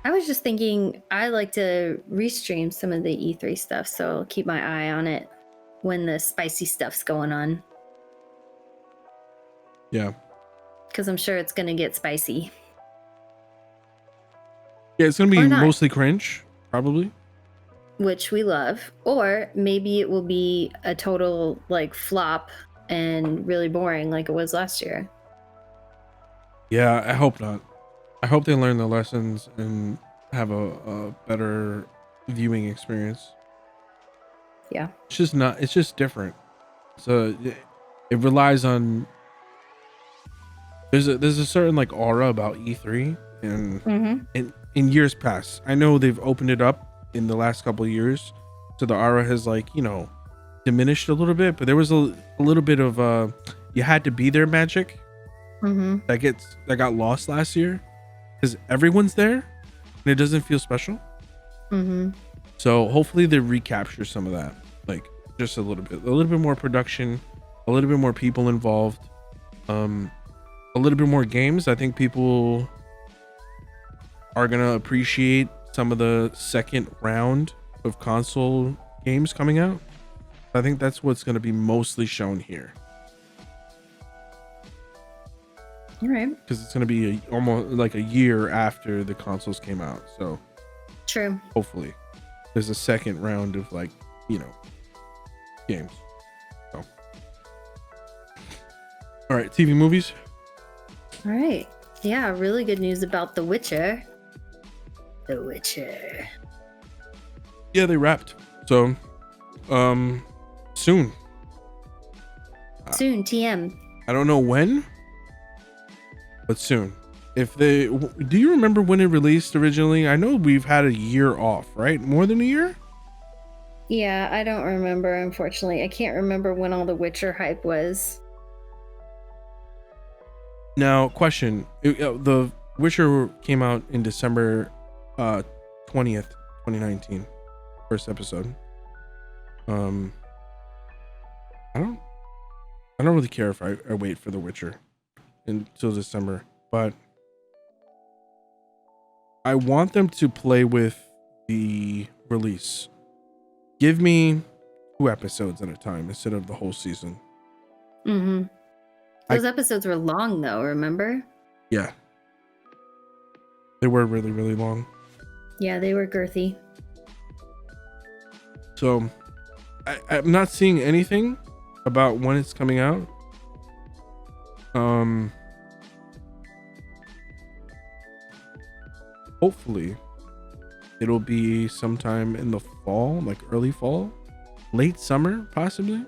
I was just thinking I like to restream some of the E3 stuff, so I'll keep my eye on it when the spicy stuff's going on.
Yeah.
Because I'm sure it's going to get spicy.
Yeah, it's going to be mostly cringe, probably.
Which we love. Or maybe it will be a total like flop and really boring like it was last year.
Yeah, I hope not. I hope they learn the lessons and have a better viewing experience.
Yeah.
It's just different. So it relies on there's a certain like aura about E3 and in years past. I know they've opened it up in the last couple of years, so the aura has like, diminished a little bit, but there was a little bit of you had to be there magic that got lost last year because everyone's there and it doesn't feel special. So hopefully they recapture some of that, like just a little bit more production, a little bit more people involved, a little bit more games. I think people are gonna appreciate some of the second round of console games coming out. I think that's what's going to be mostly shown here.
All right.
Because it's going to be almost like a year after the consoles came out. So
true.
Hopefully there's a second round of like, games. So. All right. TV movies.
All right. Yeah. Really good news about The Witcher. The Witcher.
Yeah, they wrapped. So, soon.
Soon, TM.
I don't know when, but soon. Do you remember when it released originally? I know we've had a year off, right? More than a year?
Yeah, I don't remember, unfortunately. I can't remember when all the Witcher hype was.
Now, question. The Witcher came out in December 20th, 2019. First episode. I don't really care if I wait for The Witcher until December, but I want them to play with the release. Give me 2 episodes at a time instead of the whole season.
Those episodes were long though, remember?
Yeah. They were really, really long.
Yeah, they were girthy.
So, I'm not seeing anything about when it's coming out. Hopefully, it'll be sometime in the fall, like early fall, late summer, possibly.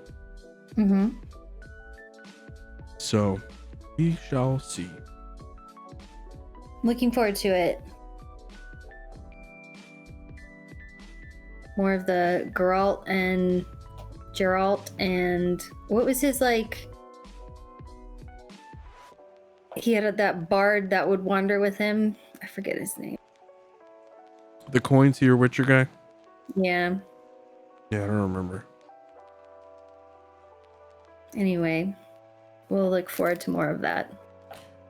So, we shall see.
Looking forward to it. More of the Geralt and what was his like? He had that bard that would wander with him. I forget his name.
The coin to your Witcher guy?
Yeah.
Yeah, I don't remember.
Anyway, we'll look forward to more of that.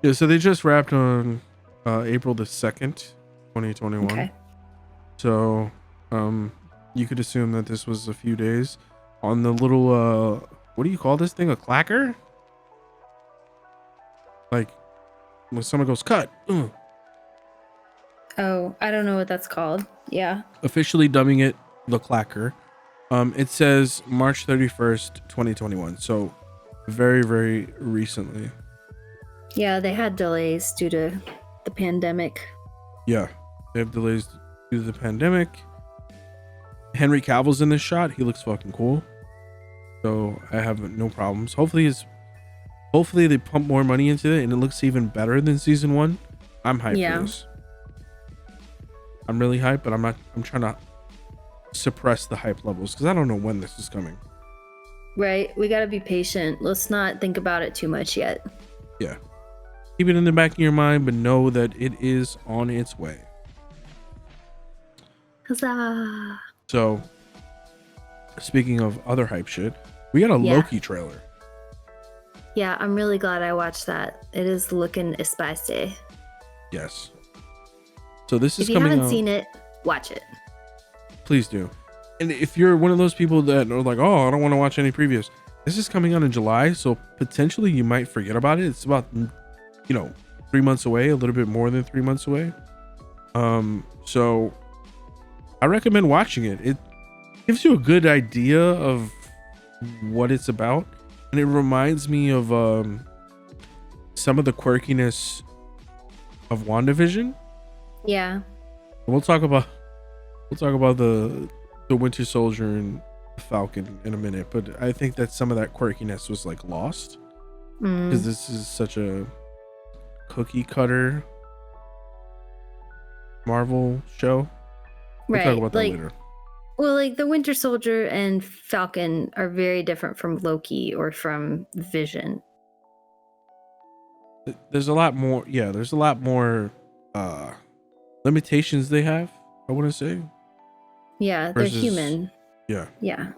Yeah, so they just wrapped on April the 2nd, 2021.
Okay.
So, you could assume that this was a few days on the little, what do you call this thing? A clacker? Like when someone goes, cut.
Oh, I don't know what that's called. Yeah.
Officially dubbing it the clacker. It says March 31st, 2021. So very, very recently.
Yeah, they had delays due to the pandemic.
Yeah, they have delays due to the pandemic. Henry Cavill's in this shot. He looks fucking cool. So I have no problems. Hopefully they pump more money into it and it looks even better than season 1. I'm hyped for this. I'm really hyped, but I'm trying to suppress the hype levels because I don't know when this is coming.
Right. We got to be patient. Let's not think about it too much yet.
Yeah. Keep it in the back of your mind, but know that it is on its way.
Huzzah.
So, speaking of other hype shit, we got a Loki trailer.
Yeah, I'm really glad I watched that. It is looking spicy.
Yes. So this is
if you
coming
haven't
out.
seen it, watch it.
Please do. And if you're one of those people that are like, oh, I don't want to watch any previews, this is coming out in July, so potentially you might forget about it. It's about 3 months away, a little bit more than 3 months away. So I recommend watching it. It gives you a good idea of what it's about, and it reminds me of some of the quirkiness of WandaVision.
Yeah.
We'll talk about the Winter Soldier and the Falcon in a minute, but I think that some of that quirkiness was like lost because this is such a cookie cutter Marvel show. We'll talk about that later.
Well, like the Winter Soldier and Falcon are very different from Loki or from Vision.
There's a lot more. Yeah, there's a lot more limitations they have, I want to say.
Yeah, they're human.
Yeah.
Yeah.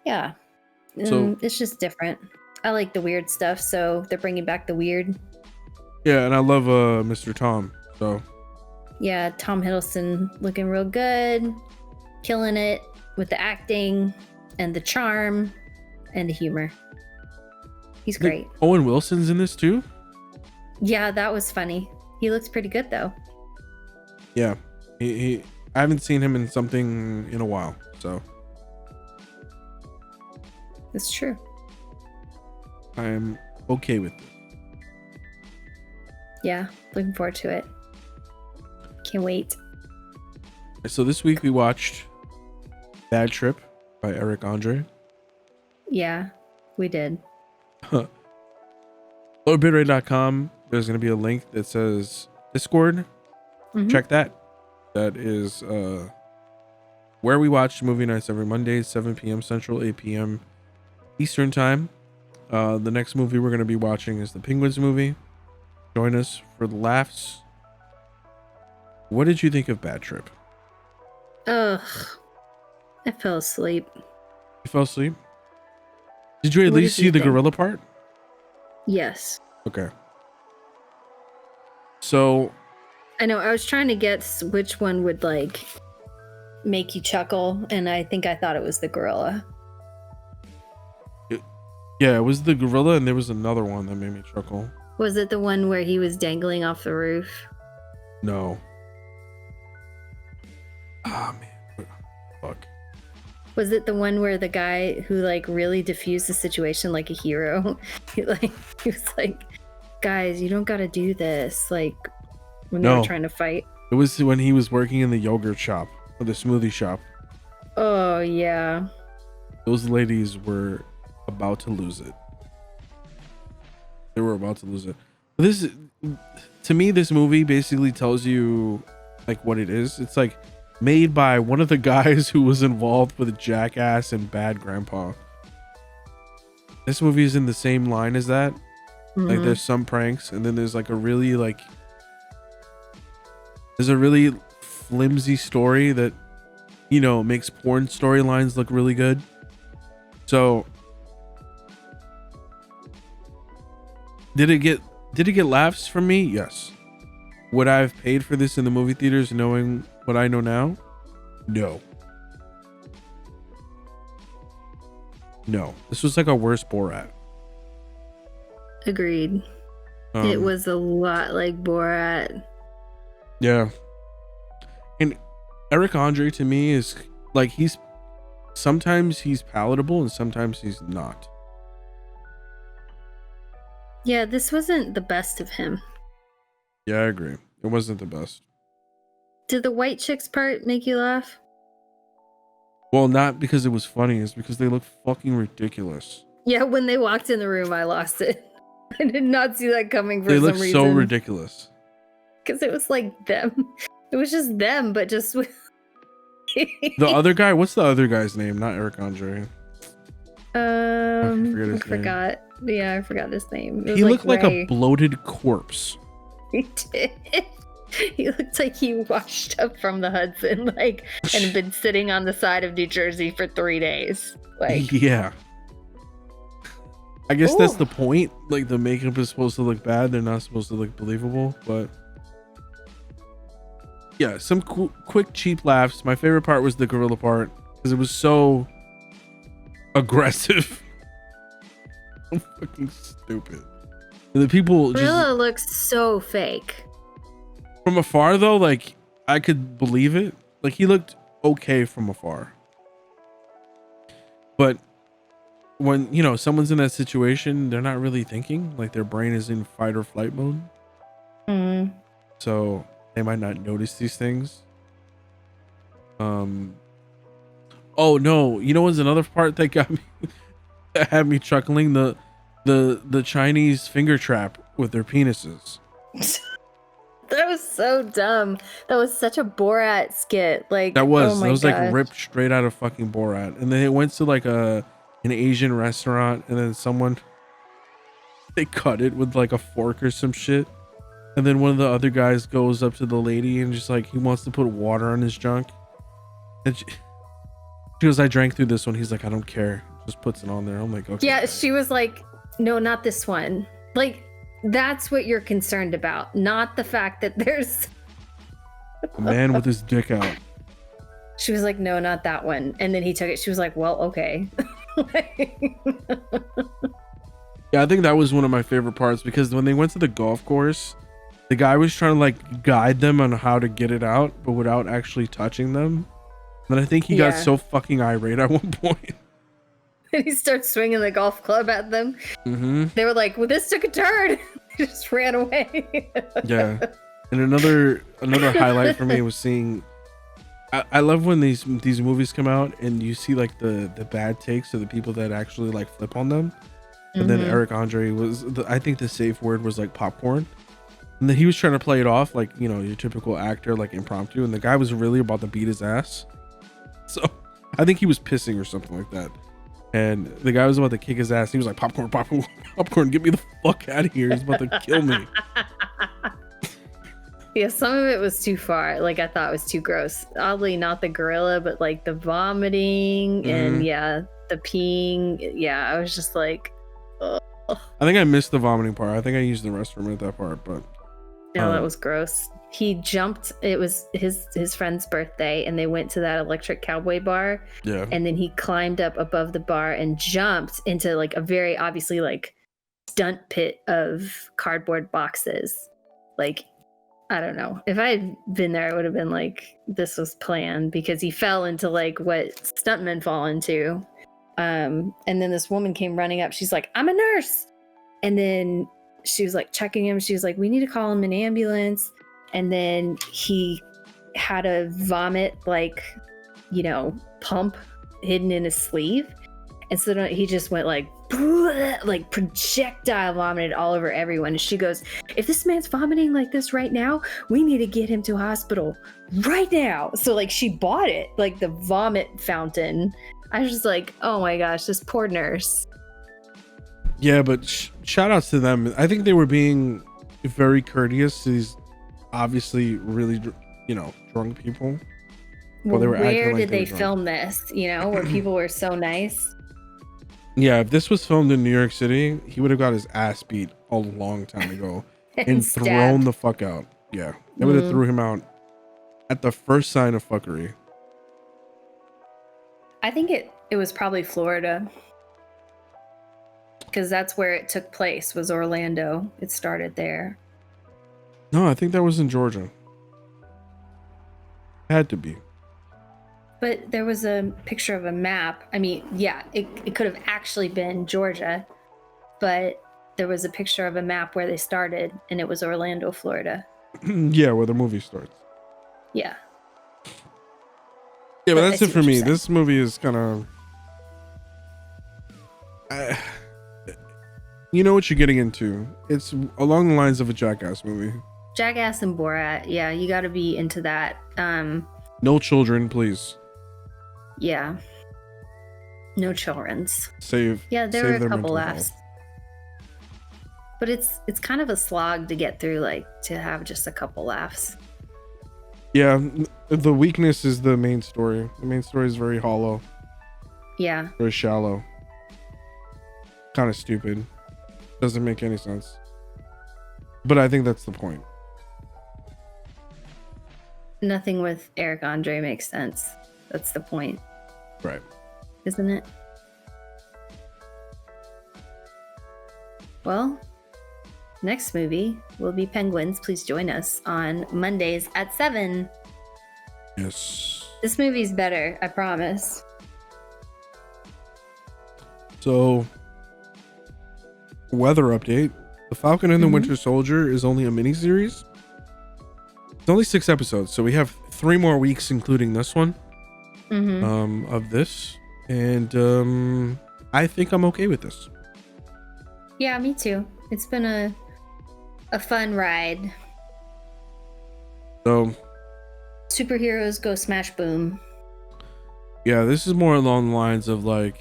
Yeah.
So
it's just different. I like the weird stuff, so they're bringing back the weird.
Yeah, and I love Mr. Tom. So
yeah, Tom Hiddleston looking real good, killing it with the acting and the charm and the humor. He's great.
Owen Wilson's in this too.
Yeah, that was funny. He looks pretty good though.
Yeah, I haven't seen him in something in a while, so
it's true.
I'm okay with it.
Yeah, looking forward to it. Can't wait.
So this week we watched Bad Trip by Eric Andre.
Yeah, we did.
LowerBitrate.com. There's going to be a link that says Discord. Check that. That is where we watch movie nights every Monday, 7 p.m. Central, 8 p.m. Eastern time. The next movie we're going to be watching is the Penguins movie. Join us for the laughs. What did you think of Bad Trip?
Ugh. I fell asleep.
You fell asleep? Did you at least see the gorilla part?
Yes.
Okay. So
I know, I was trying to guess which one would like make you chuckle, and I think I thought it was the gorilla.
Yeah, it was the gorilla, and there was another one that made me chuckle.
Was it the one where he was dangling off the roof?
No. Ah, man. Fuck.
Was it the one where the guy who like really diffused the situation like a hero? he was like, guys, you don't gotta do this. Like when they were trying to fight.
It was when he was working in the yogurt shop or the smoothie shop.
Oh yeah.
Those ladies were about to lose it. They were about to lose it. This, to me, this movie basically tells you like what it is. It's like made by one of the guys who was involved with Jackass and Bad Grandpa. This movie is in the same line as that. Like there's some pranks, and then there's like a really there's a really flimsy story that makes porn storylines look really good. So did it get laughs from me? Yes. Would I have paid for this in the movie theaters knowing what I know now? No. This was like a worse Borat.
Agreed. It was a lot like Borat.
Yeah. And Eric Andre to me is like sometimes he's palatable and sometimes he's not.
Yeah, this wasn't the best of him.
Yeah, I agree. It wasn't the best.
Did the white chicks part make you laugh?
Well, not because it was funny, it's because they look fucking ridiculous.
Yeah, when they walked in the room, I lost it. I did not see that coming for some reason.
They look so ridiculous.
Because it was like them. It was just them, but just with
The other guy, what's the other guy's name? Not Eric Andre.
I forgot. Yeah, I forgot his name.
He looked like a bloated corpse.
He did. He looked like he washed up from the Hudson, like, and been sitting on the side of New Jersey for 3 days. Like,
yeah. I guess that's the point. Like, the makeup is supposed to look bad. They're not supposed to look believable, but yeah, some quick, cheap laughs. My favorite part was the gorilla part because it was so aggressive. So fucking stupid. And the people
gorilla looks so fake.
From afar, though, like, I could believe it. Like, he looked okay from afar. But when, you know, someone's in that situation, they're not really thinking. Like, their brain is in fight or flight mode.
Mm.
So they might not notice these things. Oh, no. You know what's another part that got me, that had me chuckling? The Chinese finger trap with their penises.
That was so dumb. That was such a Borat skit. Like,
that was
gosh.
Like ripped straight out of fucking Borat. And then it went to like an Asian restaurant, and then they cut it with like a fork or some shit. And then one of the other guys goes up to the lady and just like, he wants to put water on his junk. And she goes, I drank through this one. He's like, I don't care. Just puts it on there. I'm like, okay.
Yeah, she was like, no, not this one. Like, that's what you're concerned about, not the fact that there's
a man with his dick out.
She was like, no, not that one. And then he took it. She was like, well, okay.
Yeah, I think that was one of my favorite parts because when they went to the golf course, the guy was trying to like guide them on how to get it out, but without actually touching them. And I think he got so fucking irate at one point.
And he starts swinging the golf club at them.
Mm-hmm.
They were like, well, this took a turn. They just ran away.
Yeah. And another highlight for me was seeing, I love when these movies come out and you see like the bad takes of the people that actually like flip on them. And then Eric Andre was, I think the safe word was like popcorn. And then he was trying to play it off like, you know, your typical actor, like impromptu. And the guy was really about to beat his ass. So I think he was pissing or something like that. And the guy was about to kick his ass. He was like, popcorn, popcorn, popcorn, get me the fuck out of here. He's about to kill me.
Yeah, some of it was too far. Like, I thought it was too gross. Oddly, not the gorilla, but like the vomiting and the peeing. Yeah, I was just like, ugh.
I think I missed the vomiting part. I think I used the restroom at that part, but
no, that was gross. He jumped. It was his friend's birthday, and they went to that electric cowboy bar.
Yeah.
And then he climbed up above the bar and jumped into like a very obviously like stunt pit of cardboard boxes. Like, I don't know. If I had been there, I would have been like, this was planned, because he fell into like what stuntmen fall into. And then this woman came running up. She's like, I'm a nurse. And then she was like checking him. She was like, we need to call him an ambulance. And then he had a vomit, like, you know, pump hidden in his sleeve. And so he just went like projectile vomited all over everyone. And she goes, if this man's vomiting like this right now, we need to get him to a hospital right now. So like she bought it, like the vomit fountain. I was just like, oh my gosh, this poor nurse.
Yeah, but shout outs to them. I think they were being very courteous to these obviously really, you know, drunk people.
Well, where did they film this? You know, where people were so nice.
Yeah, if this was filmed in New York City, he would have got his ass beat a long time ago and thrown the fuck out. Yeah, they would have threw him out at the first sign of fuckery.
I think it was probably Florida, because that's where it took place, was Orlando. It started there.
No, I think that was in Georgia. Had to be.
But there was a picture of a map. I mean, yeah, it could have actually been Georgia, but there was a picture of a map where they started, and it was Orlando, Florida.
Yeah, where the movie starts.
Yeah.
Yeah, but that's it for me. This movie is kind of... you know what you're getting into. It's along the lines of a Jackass movie.
Jackass and Borat. Yeah, you got to be into that.
No children, please.
Yeah. No children's.
Yeah,
there were a couple laughs. But it's kind of a slog to get through, like, to have just a couple laughs.
Yeah, the weakness is the main story. The main story is very hollow.
Yeah.
Very shallow. Kind of stupid. Doesn't make any sense. But I think that's the point.
Nothing with Eric Andre makes sense. That's the point.
Right.
Isn't it? Well, next movie will be Penguins. Please join us on Mondays at 7.
Yes.
This movie's better, I promise.
So, weather update. The Falcon and the Winter Soldier is only a miniseries. It's only 6 episodes, so we have 3 more weeks, including this one, of this. And I think I'm okay with this.
Yeah, me too. It's been a fun ride.
So,
superheroes go smash boom.
Yeah, this is more along the lines of like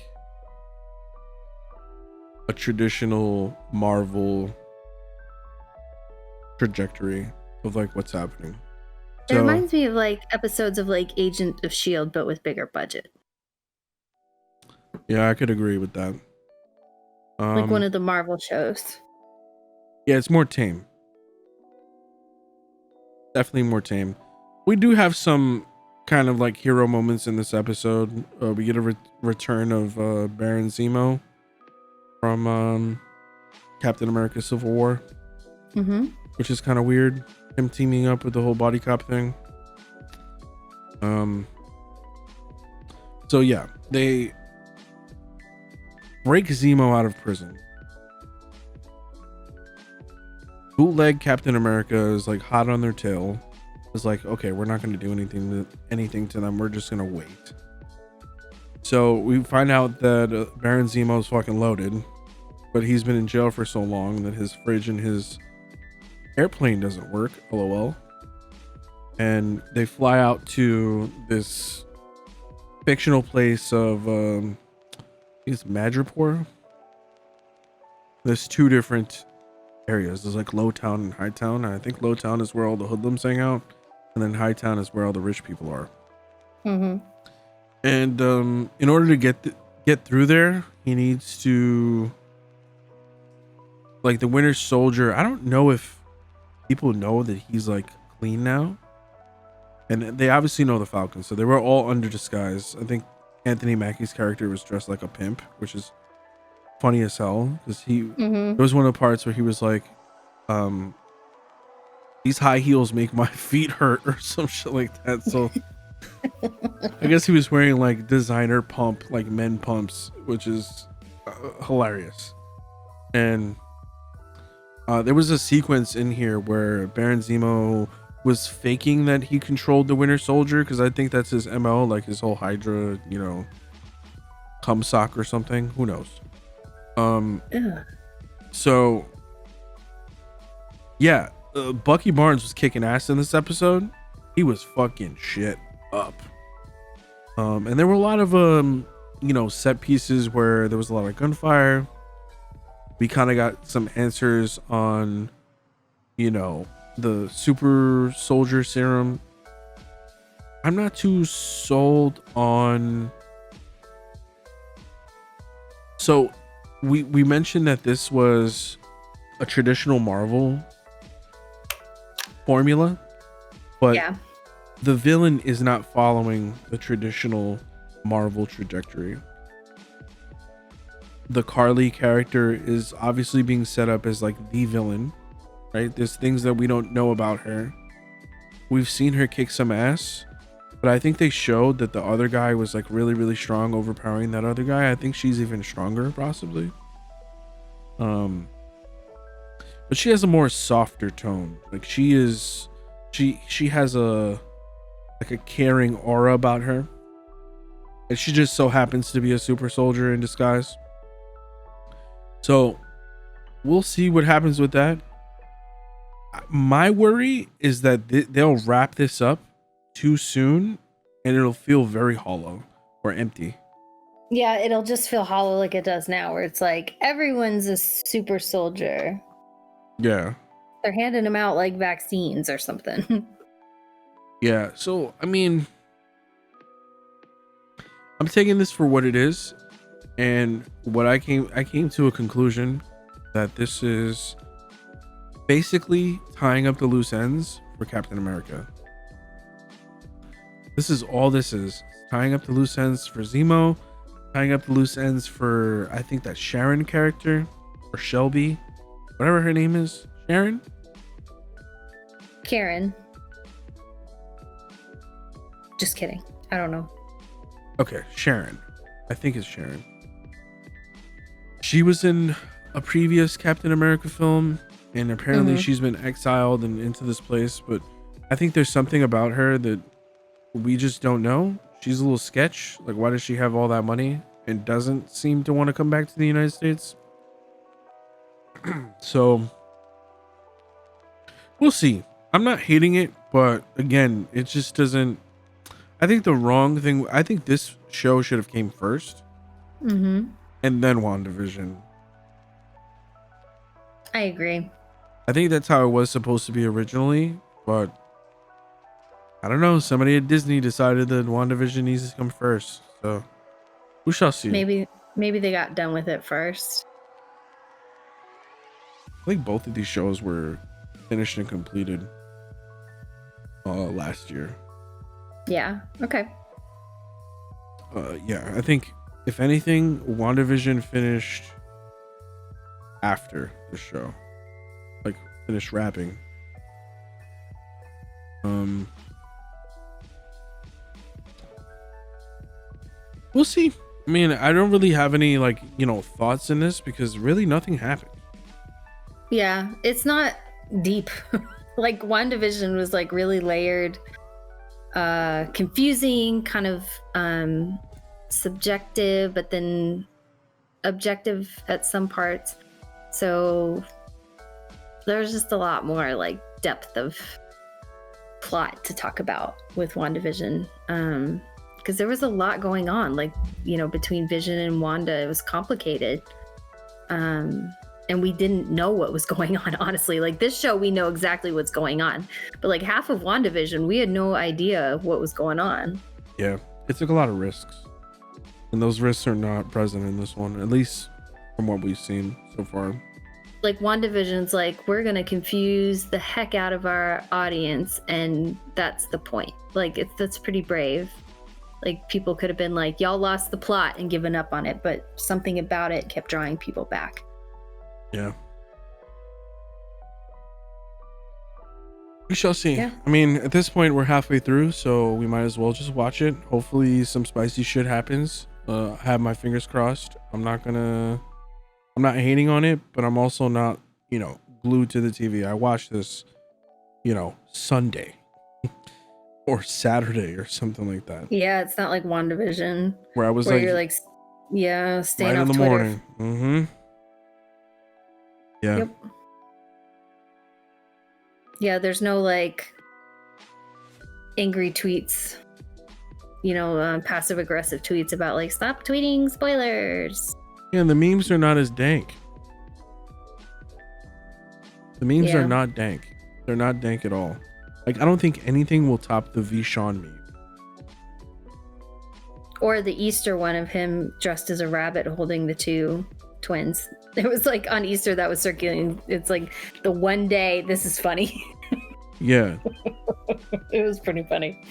a traditional Marvel trajectory of like what's happening.
It reminds me of like episodes of like Agent of S.H.I.E.L.D., but with bigger budget.
Yeah, I could agree with that.
Like one of the Marvel shows.
Yeah, it's more tame. Definitely more tame. We do have some kind of like hero moments in this episode. We get a return of Baron Zemo from Captain America Civil War, which is kind of weird. Him teaming up with the whole body cop thing. So yeah, they break Zemo out of prison. Bootleg Captain America is like hot on their tail. It's like, okay, we're not going to do anything to them. We're just going to wait. So we find out that Baron Zemo is fucking loaded, but he's been in jail for so long that his fridge and his airplane doesn't work. LOL. And they fly out to this fictional place of it's Madripoor. There's 2 different areas. There's like Lowtown and Hightown. And I think Lowtown is where all the hoodlums hang out, and then Hightown is where all the rich people are. And in order to get through there, he needs to, like, the Winter Soldier. I don't know if people know that he's like clean now, and they obviously know the Falcon, so they were all under disguise. I think Anthony Mackie's character was dressed like a pimp, which is funny as hell, because there was one of the parts where he was like, these high heels make my feet hurt or some shit like that. So I guess he was wearing like designer pump, like men pumps, which is hilarious. And there was a sequence in here where Baron Zemo was faking that he controlled the Winter Soldier, because I think that's his MO, like his whole Hydra, cum sock or something. Who knows? So yeah, Bucky Barnes was kicking ass in this episode. He was fucking shit up. And there were a lot of set pieces where there was a lot of gunfire. We kind of got some answers on the super soldier serum. I'm not too sold on. So we mentioned that this was a traditional Marvel formula, but the villain is not following the traditional Marvel trajectory. The Carly character is obviously being set up as like the villain, right? There's things that we don't know about her. We've seen her kick some ass, but I think they showed that the other guy was like really, really strong, overpowering that other guy. I think she's even stronger, possibly. But she has a more softer tone. Like she has a caring aura about her, and she just so happens to be a super soldier in disguise. So we'll see what happens with that. My worry is that they'll wrap this up too soon and it'll feel very hollow. or empty.
Yeah, it'll just feel hollow like it does now, where it's like everyone's a super soldier.
Yeah.
They're handing them out like vaccines or something.
Yeah. So, I mean, I'm taking this for what it is. And what I came to a conclusion that this is basically tying up the loose ends for Captain America. This is all this is. Tying up the loose ends for Zemo, tying up the loose ends for, I think, that Sharon character, or Shelby, whatever her name is. Sharon?
Karen. Just kidding. I don't know.
Okay, Sharon. I think it's Sharon. She was in a previous Captain America film, and apparently she's been exiled and into this place, but I think there's something about her that we just don't know. She's a little sketch. Like, why does she have all that money and doesn't seem to want to come back to the United States? So we'll see. I'm not hating it, but again, it just doesn't. I think the wrong thing. I think this show should have came first, and then WandaVision.
I agree.
I think that's how it was supposed to be originally, but I don't know. Somebody at Disney decided that WandaVision needs to come first, so we shall see.
Maybe they got done with it first.
I think both of these shows were finished and completed last year.
Yeah. Okay.
Yeah, I think if anything, WandaVision finished after the show, like finished wrapping. We'll see. I mean, I don't really have any thoughts in this because really nothing happened.
Yeah, it's not deep. Like WandaVision was like really layered, confusing, kind of subjective, but then objective at some parts. So there's just a lot more like depth of plot to talk about with WandaVision. Because there was a lot going on, like, between Vision and Wanda. It was complicated. And we didn't know what was going on, honestly. Like, this show, we know exactly what's going on. But like half of WandaVision, we had no idea what was going on.
Yeah, it took a lot of risks. And those risks are not present in this one, at least from what we've seen so far.
Like, WandaVision's like, we're going to confuse the heck out of our audience. And that's the point. Like, that's pretty brave. Like, people could have been like, y'all lost the plot and given up on it, but something about it kept drawing people back.
Yeah. We shall see.
Yeah.
I mean, at this point, we're halfway through, so we might as well just watch it. Hopefully some spicy shit happens. I have my fingers crossed. I'm not hating on it, but I'm also not, glued to the TV. I watched this, Sunday. Or Saturday or something like that.
Yeah, it's not like WandaVision.
Where I was
where
like,
you're like, yeah, staying
right
off
in the
Twitter.
morning. Yeah.
Yep. Yeah, there's no like angry tweets, passive aggressive tweets about like, stop tweeting spoilers.
Yeah, and the memes are not as dank. The memes are
Yeah.
not dank. They're not dank at all. Like, I don't think anything will top the V-Sean meme.
Or the Easter one of him dressed as a rabbit holding the two twins. It was like on Easter that was circulating. It's like the one day this is funny.
Yeah.
It was pretty funny.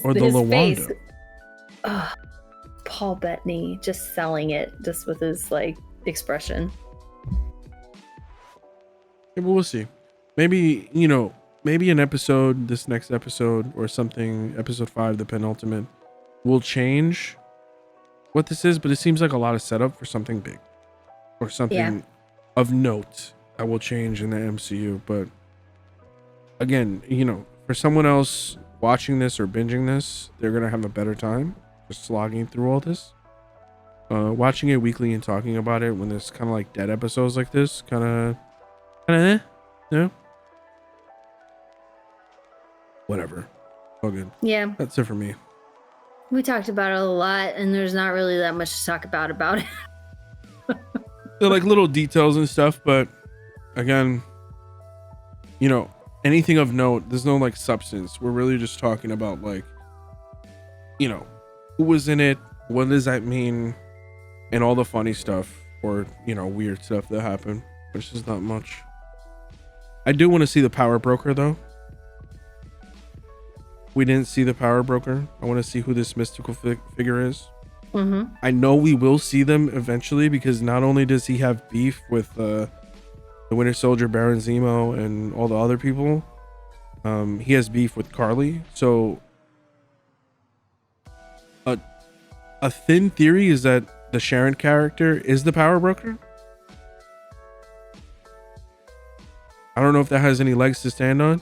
Or the
his
LaWanda.
face, Paul Bettany just selling it just with his like expression.
Yeah, but we'll see. Maybe, maybe an episode, this next episode or something, episode 5, the penultimate, will change what this is, but it seems like a lot of setup for something big or something of note that will change in the MCU. But again, for someone else watching this or binging this, they're going to have a better time just slogging through all this. Watching it weekly and talking about it when there's kind of like dead episodes like this, whatever. All good.
Yeah.
That's it for me.
We talked about it a lot, and there's not really that much to talk about it.
They're like little details and stuff, but again, you know, anything of note, there's no like substance. We're really just talking about like, you know, who was in it, what does that mean, and all the funny stuff or, you know, weird stuff that happened, which is not much. I do want to see the power broker though. We didn't see the power broker. I want to see who this mystical figure is.
Mm-hmm.
I know we will see them eventually, because not only does he have beef with the Winter Soldier, Baron Zemo, and all the other people, he has beef with Carly. So a thin theory is that the Sharon character is the power broker. I don't know if that has any legs to stand on,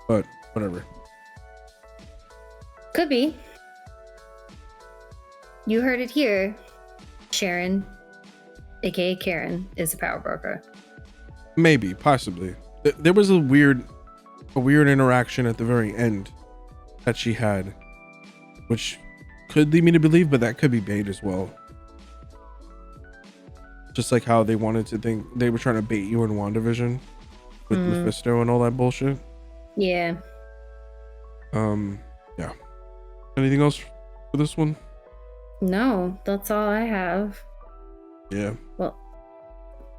but whatever.
Could be. You heard it here. Sharon, aka Karen, is a power broker.
Maybe, possibly. There was a weird interaction at the very end that she had, which could lead me to believe, but that could be bait as well. Just like how they wanted to think they were trying to bait you in WandaVision with Mephisto and all that bullshit.
Yeah.
Yeah. Anything else for this one?
No, that's all I have.
Yeah.
Well,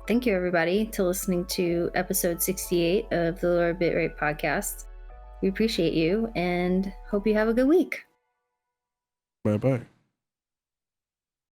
thank you everybody to listening to episode 68 of the LowerBitrate Podcast. We appreciate you and hope you have a good week.
Bye-bye.